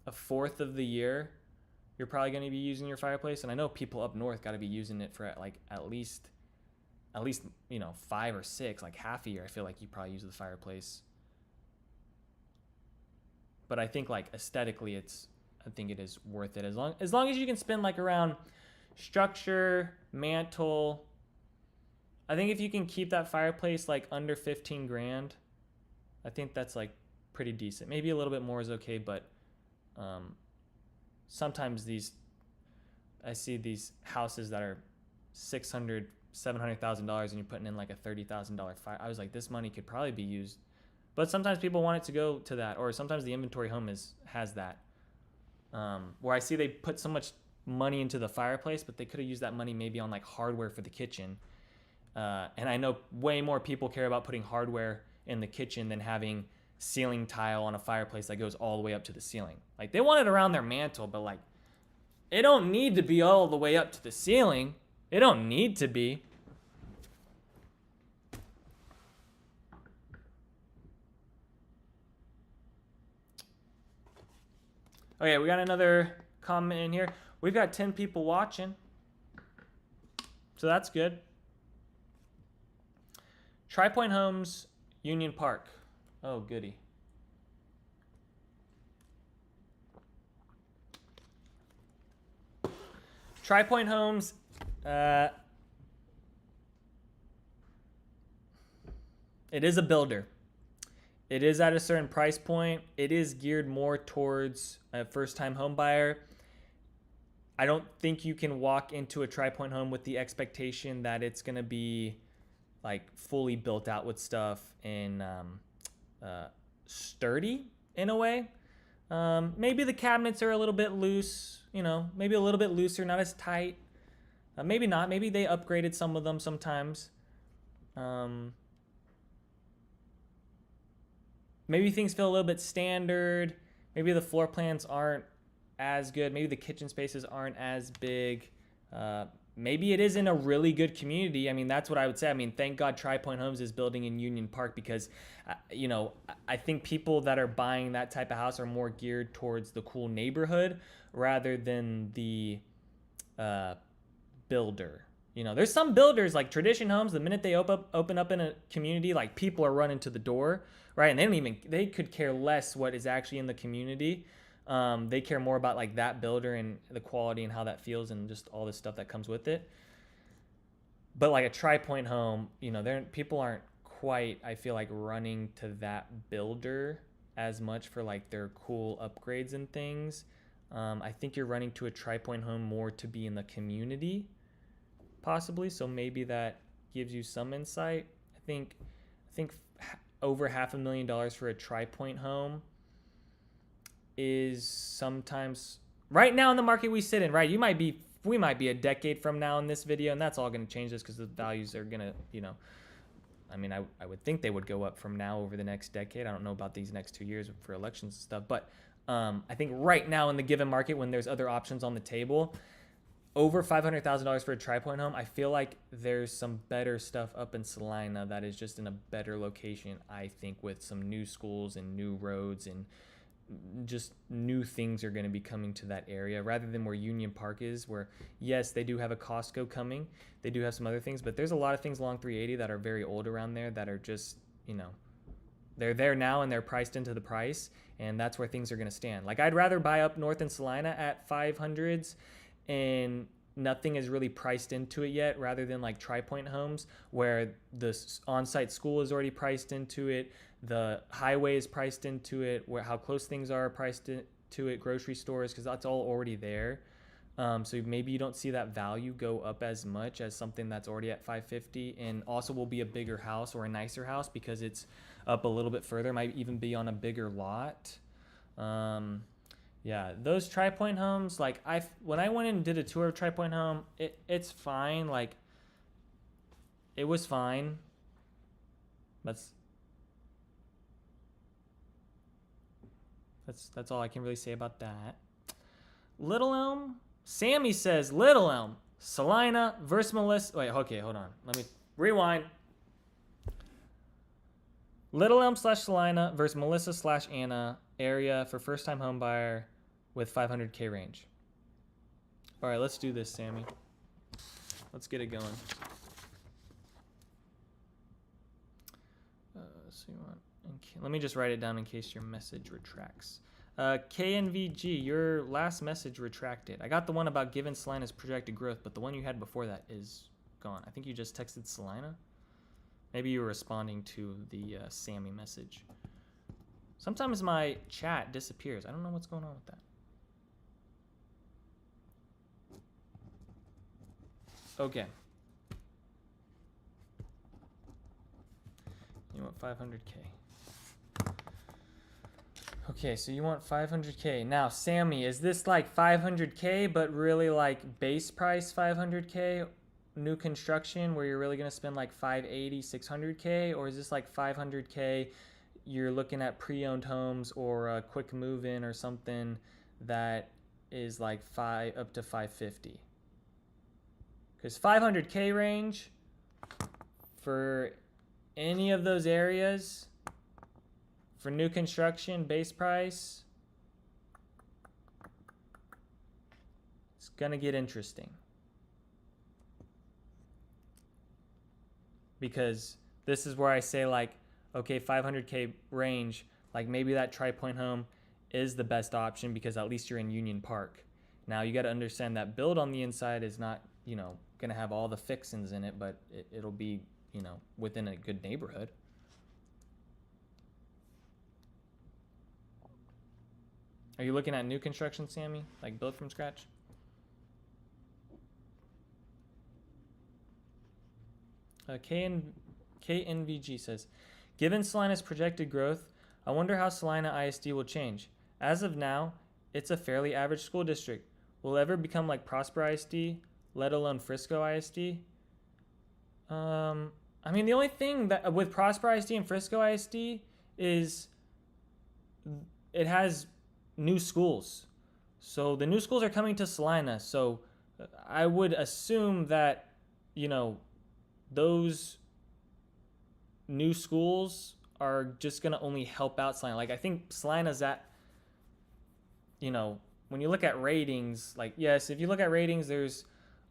a fourth of the year you're probably going to be using your fireplace, and I know people up north got to be using it for like at least 5 or 6, like half a year. I feel like you probably use the fireplace. But I think like aesthetically, I think it is worth it as long as you can spend like around structure, mantle. I think if you can keep that fireplace like under 15 grand, I think that's like pretty decent. Maybe a little bit more is okay, but sometimes I see these houses that are $600,000-$700,000 and you're putting in like a $30,000 fire. I was like, this money could probably be used, but sometimes people want it to go to that, or sometimes the inventory home has that. Where I see they put so much money into the fireplace, but they could have used that money maybe on like hardware for the kitchen. And I know way more people care about putting hardware in the kitchen than having ceiling tile on a fireplace that goes all the way up to the ceiling. Like they want it around their mantle, but like it don't need to be all the way up to the ceiling. It don't need to be. Okay, we got another comment in here. We've got 10 people watching, so that's good. Tri-Point Homes, Union Park. Oh, goody. Tri-Point Homes, it is a builder. It is at a certain price point. It is geared more towards a first-time home buyer. I don't think you can walk into a Tri-Point home with the expectation that it's going to be like fully built out with stuff and sturdy in a way. Maybe the cabinets are a little bit loose, maybe a little bit looser, not as tight. Maybe not. Maybe they upgraded some of them sometimes. Maybe things feel a little bit standard. Maybe the floor plans aren't as good. Maybe the kitchen spaces aren't as big. Maybe it is in a really good community. I mean, that's what I would say. I mean, thank God Tri-Point Homes is building in Union Park, because, I think people that are buying that type of house are more geared towards the cool neighborhood rather than the builder. There's some builders like Tradition Homes, the minute they open up in a community, like people are running to the door, right? And they could care less what is actually in the community. They care more about like that builder and the quality and how that feels and just all the stuff that comes with it. But like a Tri-Point home, people aren't quite, I feel like, running to that builder as much for like their cool upgrades and things. I think you're running to a Tri-Point home more to be in the community, possibly. So maybe that gives you some insight. I think over $500,000 for a Tri-Point home is sometimes, right now in the market we sit in, right? We might be a decade from now in this video, and that's all going to change this because the values are going to, I would think they would go up from now over the next decade. I don't know about these next 2 years for elections and stuff, but I think right now in the given market, when there's other options on the table, over $500,000 for a Tri-Point home, I feel like there's some better stuff up in Salina that is just in a better location, I think, with some new schools and new roads and just new things are going to be coming to that area rather than where Union Park is, where yes, they do have a Costco coming, they do have some other things, but there's a lot of things along 380 that are very old around there that are just, you know, they're there now and they're priced into the price, and that's where things are going to stand. Like, I'd rather buy up north in Salina at 500s and nothing is really priced into it yet, rather than like Tri-Point homes where the on-site school is already priced into it, the highway is priced into it, where how close things are priced into it, grocery stores, because that's all already there. So maybe you don't see that value go up as much as something that's already at 550, and also will be a bigger house or a nicer house because it's up a little bit further, might even be on a bigger lot. Yeah, those Tri-Point homes, like when I went in and did a tour of Tri-Point home, it's fine. Like, it was fine. That's all I can really say about that. Little Elm, Sammy says Little Elm, Salina versus Melissa. Wait, okay, hold on. Let me rewind. Little Elm / Salina versus Melissa / Anna area for first time home buyer with 500K range. All right, let's do this, Sammy. Let's get it going. So you want, let me just write it down in case your message retracts. KNVG, your last message retracted. I got the one about given Salina's projected growth, but the one you had before that is gone. I think you just texted Salina. Maybe you were responding to the Sammy message. Sometimes my chat disappears. I don't know what's going on with that. Okay. You want 500K. Okay, so you want 500K. Now, Sammy, is this like 500K, but really like base price 500K, new construction, where you're really gonna spend like 580, 600K, or is this like 500K, you're looking at pre-owned homes or a quick move-in or something that is like up to 550? Because 500K range for any of those areas for new construction base price, it's gonna get interesting, because this is where I say, like, okay, 500K range, like maybe that Tri-Point home is the best option because at least you're in Union Park. Now you got to understand that build on the inside is not, you know, gonna have all the fixings in it, but it'll be, you know, within a good neighborhood. Are you looking at new construction, Sammy? Like built from scratch? KNVG says, given Salina's projected growth, I wonder how Salina ISD will change. As of now, it's a fairly average school district. Will it ever become like Prosper ISD, let alone Frisco ISD? I mean, the only thing that with Prosper ISD and Frisco ISD is it has new schools. So the new schools are coming to Salina. So I would assume that, you know, those new schools are just going to only help out Salina. Like, I think Salina's at, you know, when you look at ratings, like, yes, if you look at ratings, there's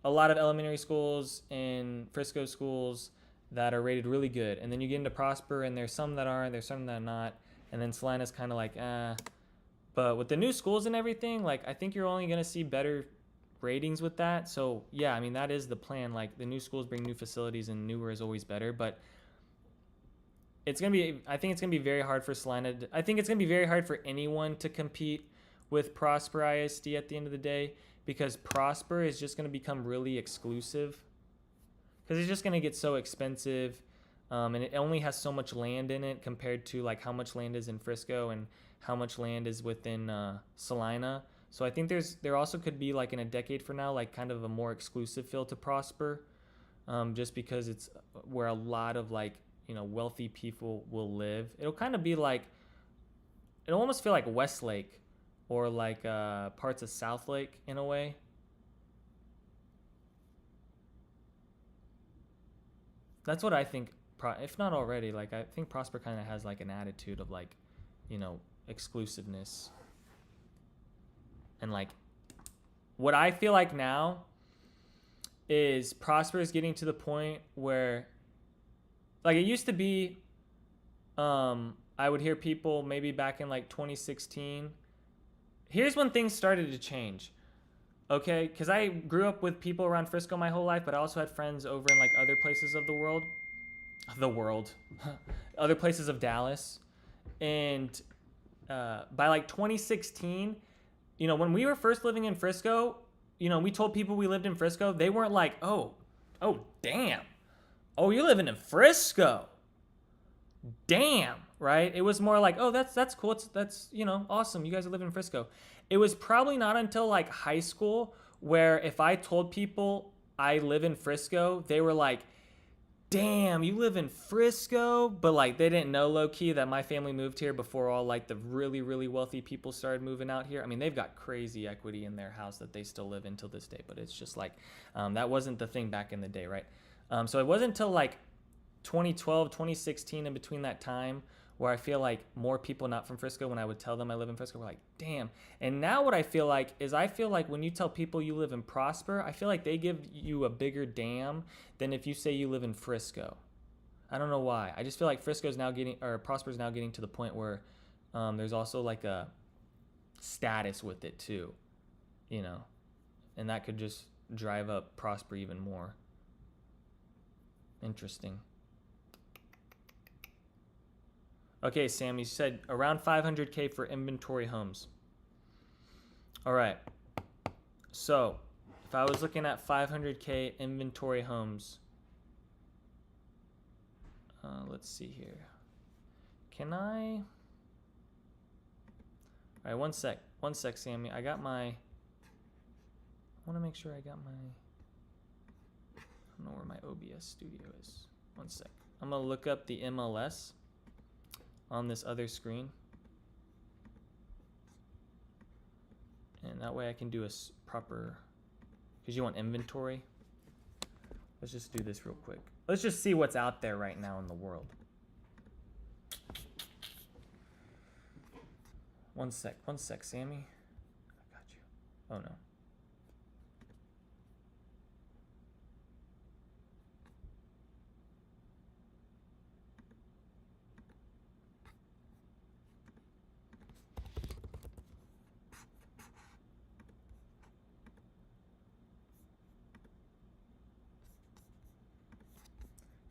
a lot of elementary schools and Frisco schools that are rated really good. And then you get into Prosper, and there's some that are, there's some that are not. And then Salina's kind of like, But with the new schools and everything, like, I think you're only going to see better ratings with that. So, yeah, I mean, that is the plan. Like, the new schools bring new facilities, and newer is always better. But it's going to be, I think it's going to be very hard for Salina. I think it's going to be very hard for anyone to compete with Prosper ISD at the end of the day, because Prosper is just going to become really exclusive, because it's just going to get so expensive. And it only has so much land in it compared to like how much land is in Frisco and how much land is within Salina. So I think there also could be, like, in a decade from now, like kind of a more exclusive feel to Prosper, just because it's where a lot of, like, you know, wealthy people will live. It'll kind of be like, it'll almost feel like Westlake or like parts of Southlake in a way. That's what I think. If not already, like, I think Prosper kind of has like an attitude of, like, you know, exclusiveness. And like, what I feel like now is Prosper is getting to the point where, like, it used to be, I would hear people maybe back in like 2016. Here's when things started to change. Okay, because I grew up with people around Frisco my whole life, but I also had friends over in like other places of the world, other places of Dallas. And by like 2016, you know, when we were first living in Frisco, you know, we told people we lived in Frisco. They weren't like, oh, damn. Oh, you're living in Frisco. Damn, right? It was more like, oh, that's cool. That's, you know, awesome. You guys are living in Frisco. It was probably not until like high school where if I told people I live in Frisco, they were like, damn, you live in Frisco? But like they didn't know low key that my family moved here before all like the really, really wealthy people started moving out here. I mean, they've got crazy equity in their house that they still live in till this day, but it's just like, that wasn't the thing back in the day, right? So it wasn't until like 2012, 2016, in between that time where I feel like more people not from Frisco, when I would tell them I live in Frisco, were like, damn. And now what I feel like is when you tell people you live in Prosper, I feel like they give you a bigger damn than if you say you live in Frisco. I don't know why. I just feel like Prosper's now getting to the point where there's also like a status with it too, you know, and that could just drive up Prosper even more. Interesting. Okay, Sam, you said around 500K for inventory homes. All right. So if I was looking at 500K inventory homes, let's see here. Can I? All right, one sec, Sammy. I want to make sure I got my, I don't know where my OBS studio is. One sec. I'm going to look up the MLS on this other screen, and that way I can do a proper, because you want inventory. Let's just do this real quick. Let's just see what's out there right now in the world. One sec, Sammy. I got you. Oh no.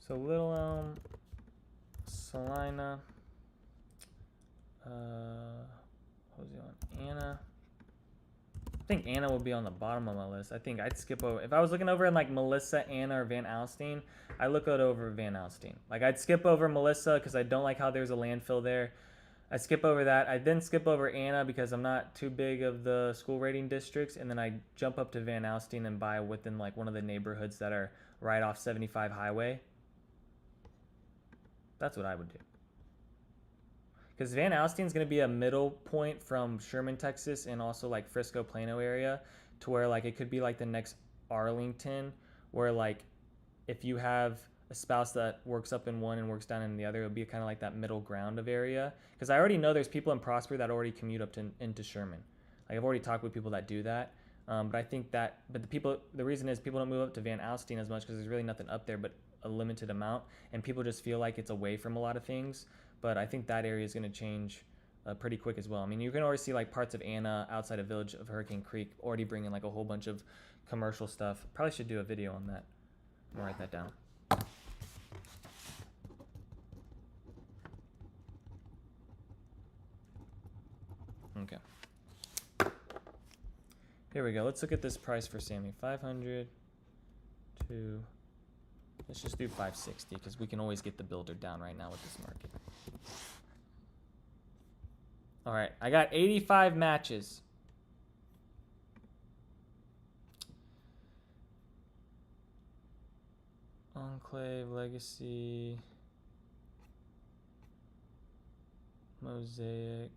So Little Elm, Salina, what was the one? Anna. I think Anna will be on the bottom of my list. I think I'd skip over, if I was looking over in like Melissa, Anna, or Van Alstyne, I look it over Van Alstyne. Like I'd skip over Melissa because I don't like how there's a landfill there. I skip over that. I then skip over Anna because I'm not too big of the school rating districts, and then I jump up to Van Alstyne and buy within like one of the neighborhoods that are right off 75 highway. That's what I would do. Because Van Alstyne's going to be a middle point from Sherman, Texas, and also like Frisco, Plano area, to where like it could be like the next Arlington, where like if you have a spouse that works up in one and works down in the other, it'll be kind of like that middle ground of area. Because I already know there's people in Prosper that already commute up into Sherman. Like I've already talked with people that do that. But I think that, the reason is people don't move up to Van Alstyne as much because there's really nothing up there but a limited amount, and people just feel like it's away from a lot of things. But I think that area is going to change pretty quick as well. I mean, you can already see like parts of Anna outside of Village of Hurricane Creek already bringing like a whole bunch of commercial stuff. Probably should do a video on that. I'll write that down. Okay. Here we go. Let's look at this price for Sammy. 500 to, let's just do 560 because we can always get the builder down right now with this market. All right, I got 85 matches. Enclave, Legacy, Mosaic.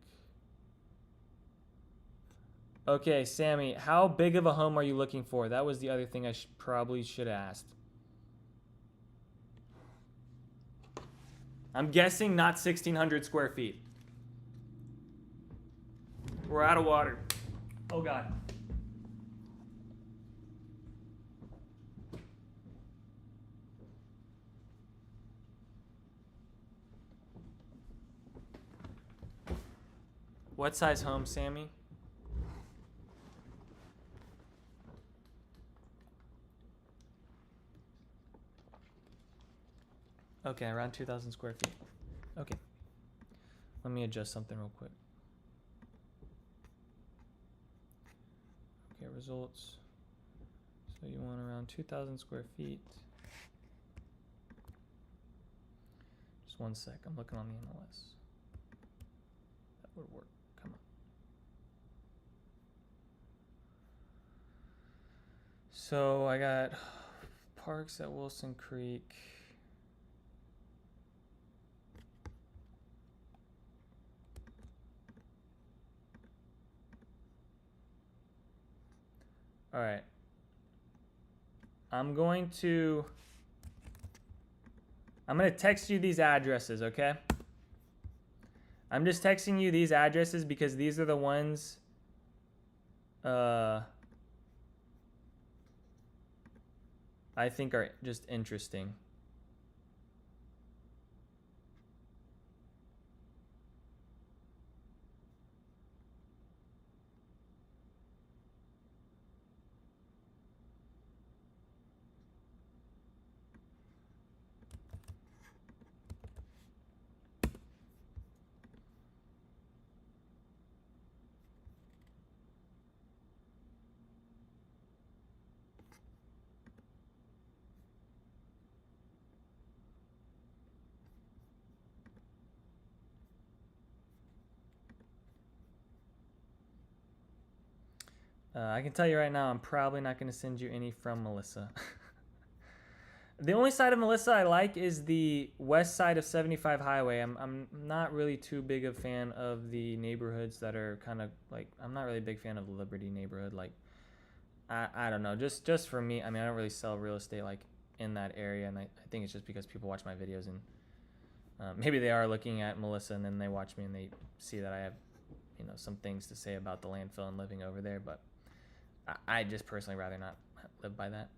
Okay, Sammy, how big of a home are you looking for? That was the other thing I probably should have asked. I'm guessing not 1,600 square feet. We're out of water. Oh God. What size home, Sammy? Okay, around 2,000 square feet. Okay. Let me adjust something real quick. Okay, results. So you want around 2,000 square feet. Just one sec, I'm looking on the MLS. That would work, come on. So I got parks at Wilson Creek. All right. I'm going to text you these addresses, okay? I'm just texting you these addresses because these are the ones I think are just interesting. I can tell you right now, I'm probably not going to send you any from Melissa. The only side of Melissa I like is the west side of 75 Highway. I'm not really too big a fan of the neighborhoods that are kind of like, I'm not really a big fan of the Liberty neighborhood. Like, I don't know, just for me, I mean, I don't really sell real estate like in that area, and I think it's just because people watch my videos and maybe they are looking at Melissa and then they watch me and they see that I have, you know, some things to say about the landfill and living over there, but I just personally rather not live by that.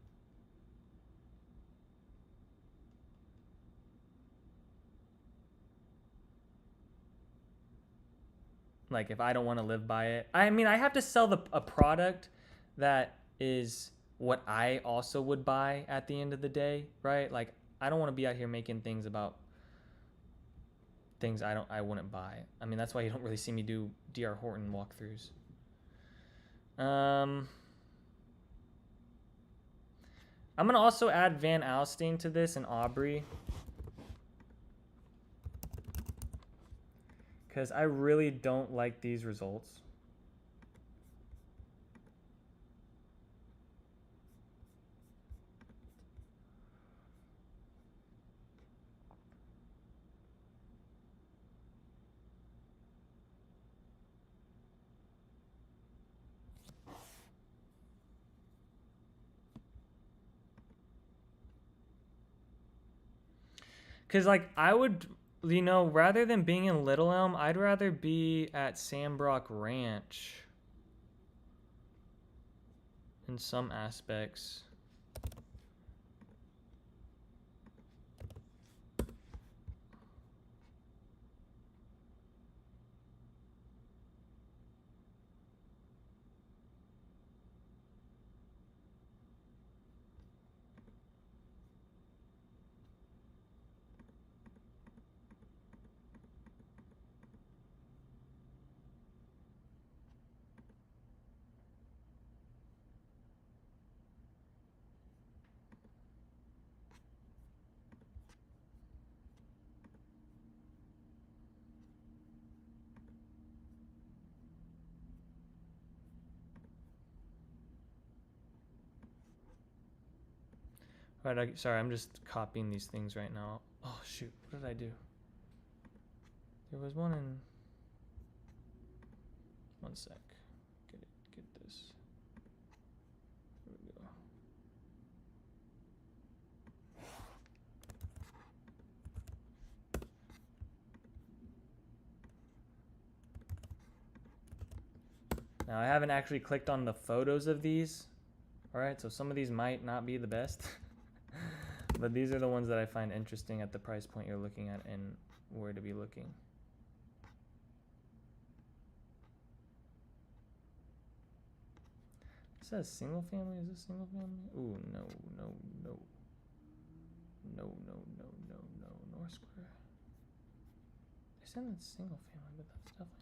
Like, if I don't want to live by it, I mean, I have to sell a product that is what I also would buy at the end of the day, right? Like, I don't want to be out here making things about things I wouldn't buy. I mean, that's why you don't really see me do DR Horton walkthroughs. I'm gonna also add Van Alstyne to this and Aubrey, because I really don't like these results. Because, like, I would, you know, rather than being in Little Elm, I'd rather be at Sandbrook Ranch in some aspects. All right, sorry, I'm just copying these things right now. Oh, shoot, what did I do? There was one in... One sec. Get this. Here we go. Now, I haven't actually clicked on the photos of these. All right, so some of these might not be the best. But these are the ones that I find interesting at the price point you're looking at and where to be looking. It says single family. Is this single family? Ooh, no, no, no. No, no, no, no, no. North Square. They said it's single family, but that's definitely not.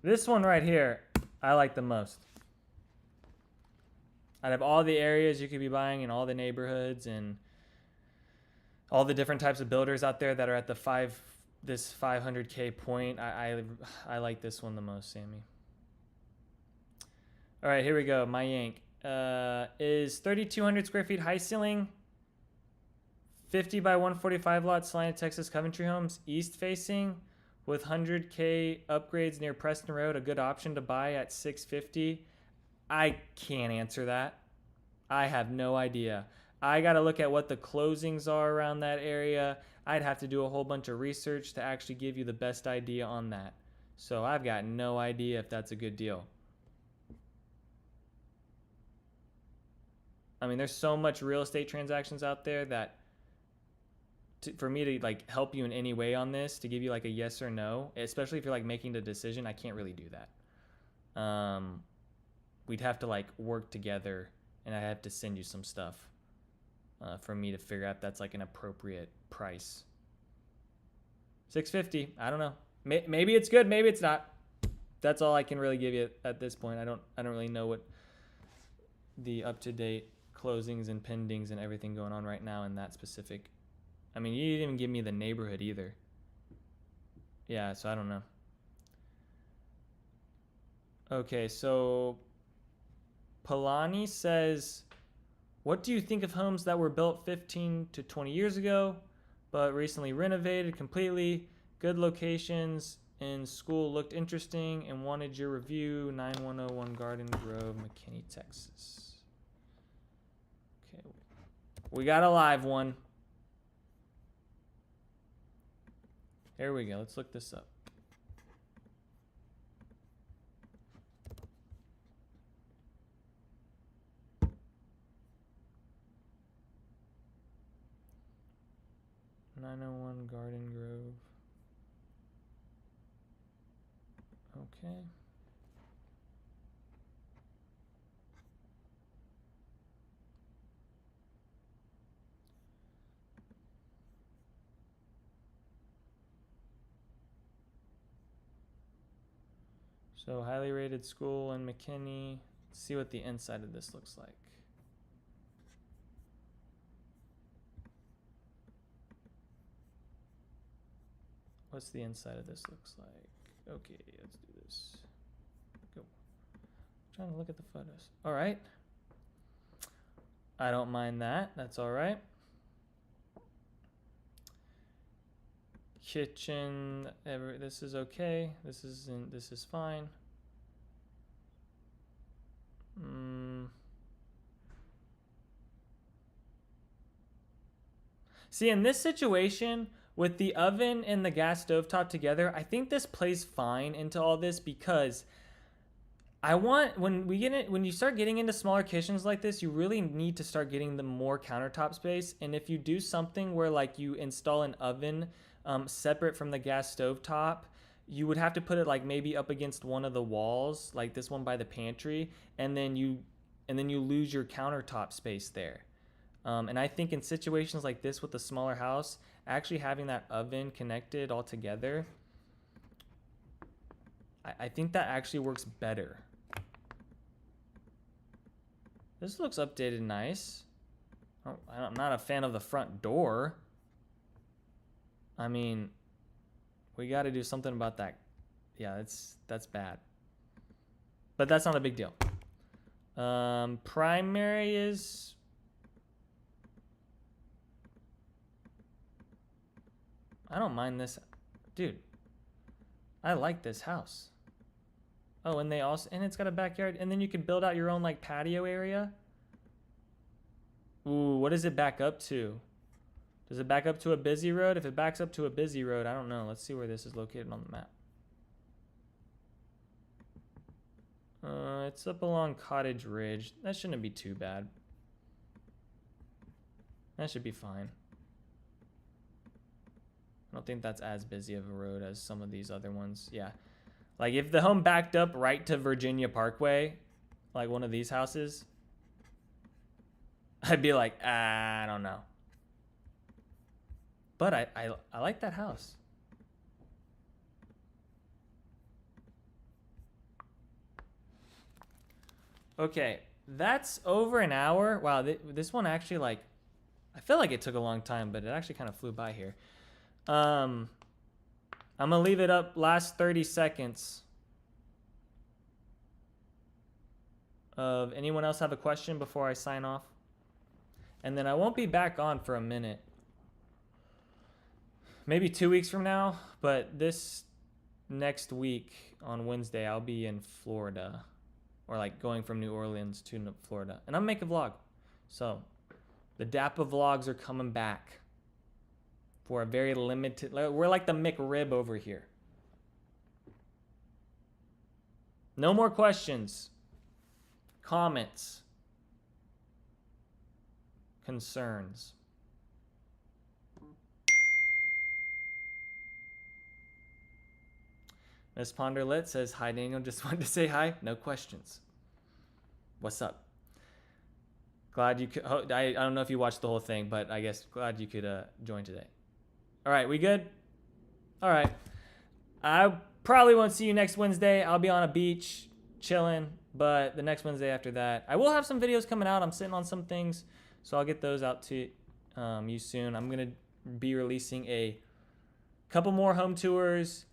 This one right here, I like the most. Out of all the areas you could be buying in all the neighborhoods and all the different types of builders out there that are at the this 500K point, I like this one the most, Sammy. All right, here we go. My Yank is 3,200 square feet high ceiling, 50 by 145 lot, Salina, Texas, Coventry Homes, east facing, with 100K upgrades near Preston Road. A good option to buy at 650. I can't answer that. I have no idea. I got to look at what the closings are around that area. I'd have to do a whole bunch of research to actually give you the best idea on that. So I've got no idea if that's a good deal. I mean, there's so much real estate transactions out there that for me to like help you in any way on this, to give you like a yes or no, especially if you're like making the decision, I can't really do that. We'd have to like work together, and I have to send you some stuff for me to figure out if that's like an appropriate price. 650. I don't know. Maybe it's good. Maybe it's not. That's all I can really give you at this point. I don't really know what the up-to-date closings and pendings and everything going on right now in that specific. I mean, you didn't even give me the neighborhood either. Yeah, so I don't know. Okay, so Palani says, what do you think of homes that were built 15 to 20 years ago, but recently renovated completely? Good locations in school looked interesting and wanted your review. 9101 Garden Grove, McKinney, Texas. Okay, we got a live one. Here we go. Let's look this up. .901 Garden Grove. Okay. So highly rated school in McKinney. Let's see what the inside of this looks like. What's the inside of this looks like? Okay, let's do this. Go. I'm trying to look at the photos. All right. I don't mind that. That's all right. Kitchen. This is okay. This is fine. See, in this situation, with the oven and the gas stovetop together, I think this plays fine into all this, because I want, when you start getting into smaller kitchens like this, you really need to start getting the more countertop space. And if you do something where like you install an oven separate from the gas stovetop, you would have to put it like maybe up against one of the walls, like this one by the pantry, and then you lose your countertop space there. And I think in situations like this with a smaller house, actually having that oven connected all together, I think that actually works better. This looks updated nice. I'm not a fan of the front door. I mean, we got to do something about that. Yeah, that's bad. But that's not a big deal. Primary is... I don't mind this. Dude, I like this house. Oh, and it's got a backyard, and then you can build out your own like patio area. Ooh, what does it back up to? Does it back up to a busy road? If it backs up to a busy road, I don't know. Let's see where this is located on the map. It's up along Cottage Ridge. That shouldn't be too bad. That should be fine. I don't think that's as busy of a road as some of these other ones. Yeah. Like if the home backed up right to Virginia Parkway, like one of these houses, I'd be like, I don't know. But I like that house. Okay, that's over an hour. Wow, this one actually like, I feel like it took a long time, but it actually kind of flew by here. I'm gonna leave it up last 30 seconds. Of anyone else have a question before I sign off? And then I won't be back on for a minute. Maybe 2 weeks from now, but this next week on Wednesday, I'll be in Florida. Or like going from New Orleans to Florida. And I'm making a vlog. So the DAPA vlogs are coming back for a very limited, we're like the McRib over here. No more questions, comments, concerns. Miss Ponderlit says, hi, Daniel. Just wanted to say hi. No questions. What's up? Glad you could. I don't know if you watched the whole thing, but I guess glad you could join today. All right, we good? All right. I probably won't see you next Wednesday. I'll be on a beach chilling, but the next Wednesday after that, I will have some videos coming out. I'm sitting on some things, so I'll get those out to you soon. I'm going to be releasing a couple more home tours,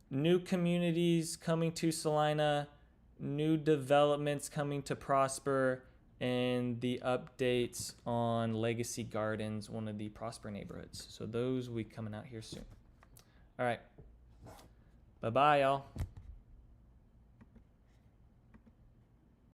new communities coming to Salina, new developments coming to Prosper, and the updates on Legacy Gardens, one of the Prosper neighborhoods. So those will be coming out here soon. All right. Bye-bye, y'all.